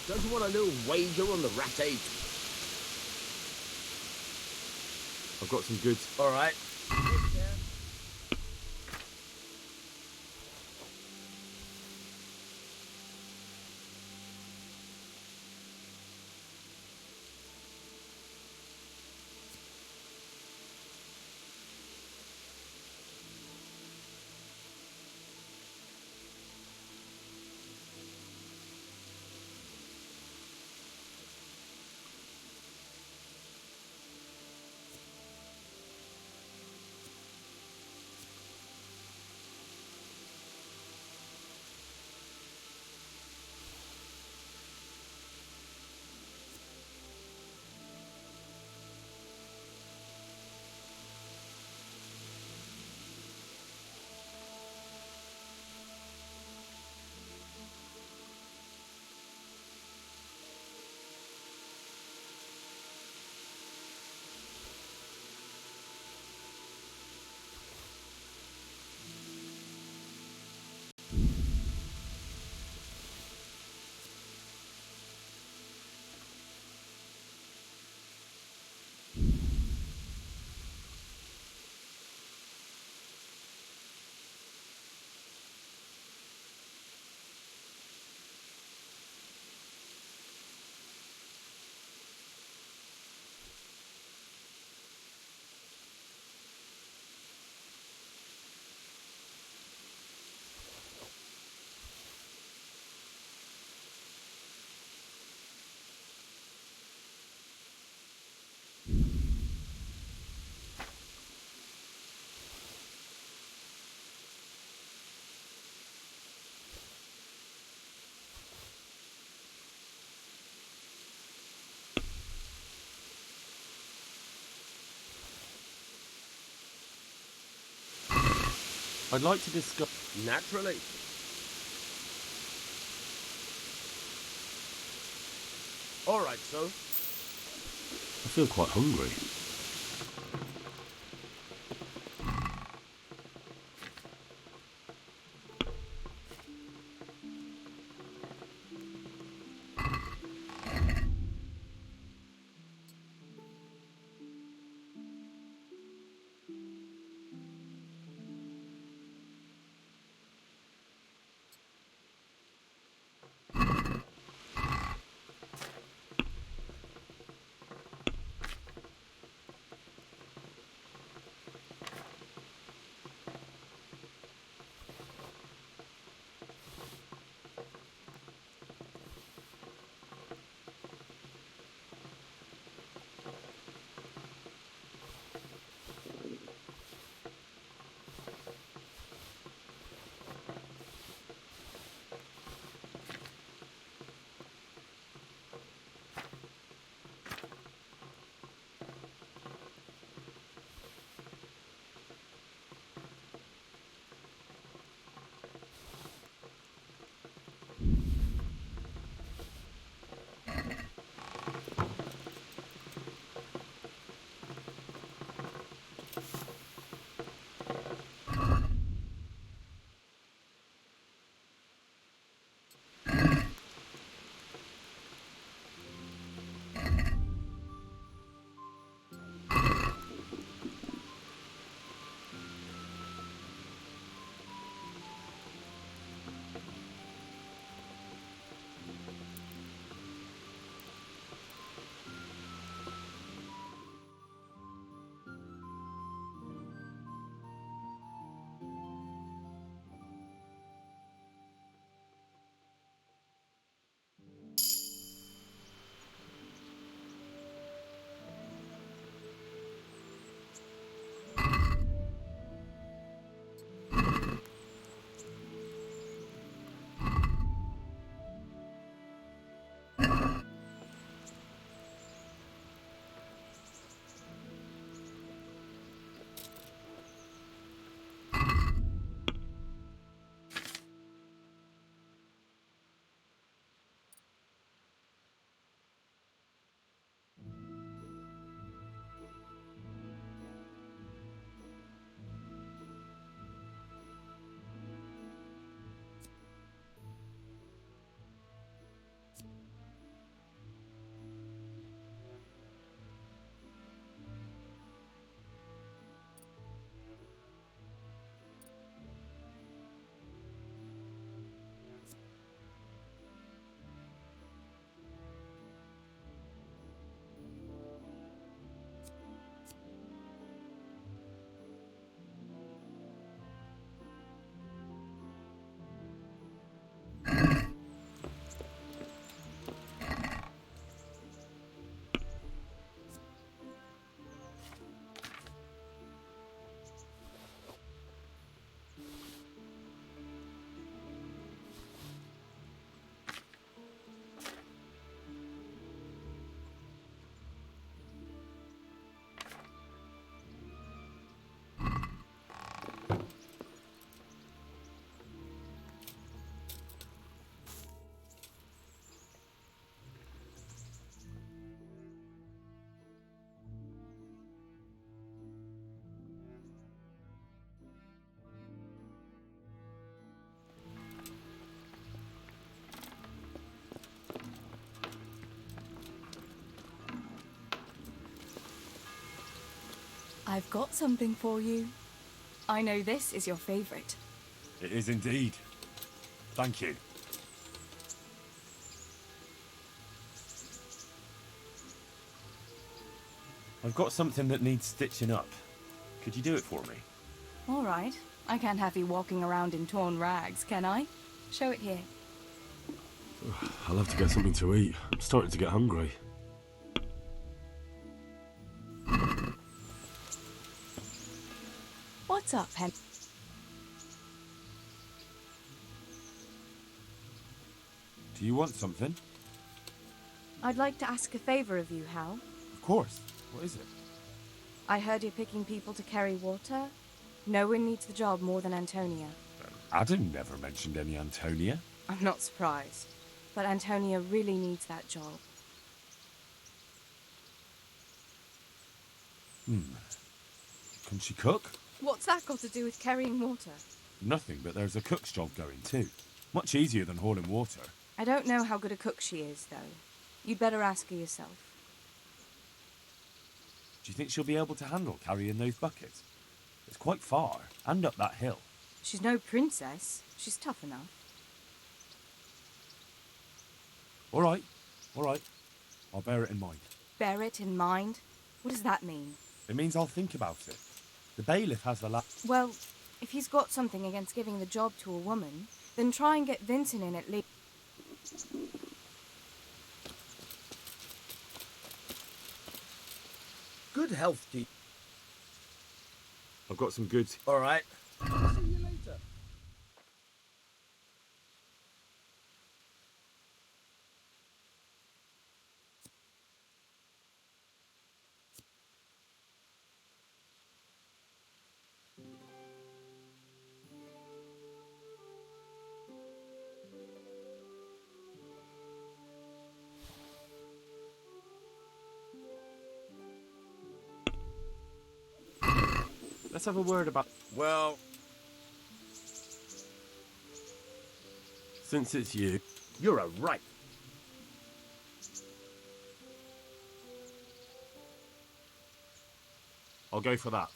Don't you want a little wager on the rat ape? I've got some goods. All right. I'd like to discuss... Naturally. All right, so. I feel quite hungry. I've got something for you. I know this is your favorite. It is indeed. Thank you. I've got something that needs stitching up. Could you do it for me? All right. I can't have you walking around in torn rags, can I? Show it here. I'll have to get something to eat. I'm starting to get hungry. What's up, Hen? Do you want something? I'd like to ask a favor of you, Hal. Of course. What is it? I heard you're picking people to carry water. No one needs the job more than Antonia. Adam never mentioned any Antonia. I'm not surprised. But Antonia really needs that job. Can she cook? What's that got to do with carrying water? Nothing, but there's a cook's job going too. Much easier than hauling water. I don't know how good a cook she is, though. You'd better ask her yourself. Do you think she'll be able to handle carrying those buckets? It's quite far, and up that hill. She's no princess. She's tough enough. All right. I'll bear it in mind. Bear it in mind? What does that mean? It means I'll think about it. The bailiff has the Well, if he's got something against giving the job to a woman, then try and get Vincent in at least. Good health to you. I've got some goods. All right. See you later. Let's have a word about... Well, since it's you... You're a right. I'll go for that.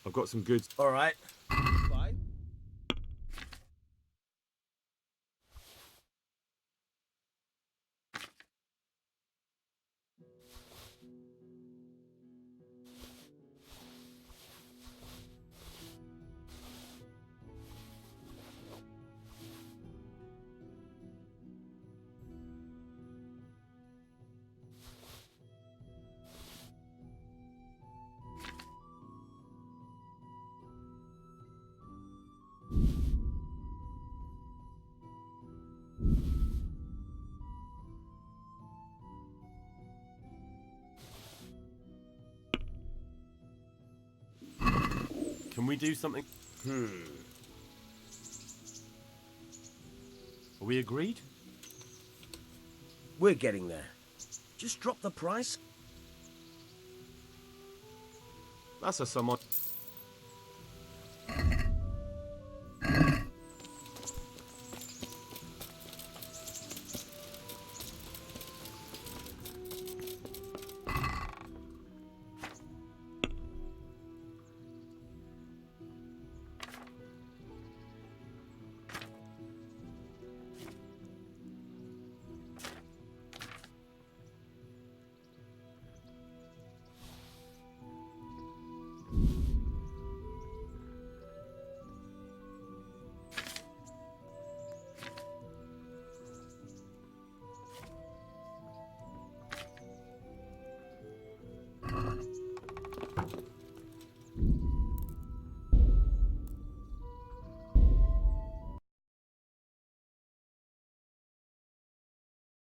I've got some goods. All right. Bye. Can we do something? Are we agreed? We're getting there. Just drop the price. That's a somewhat...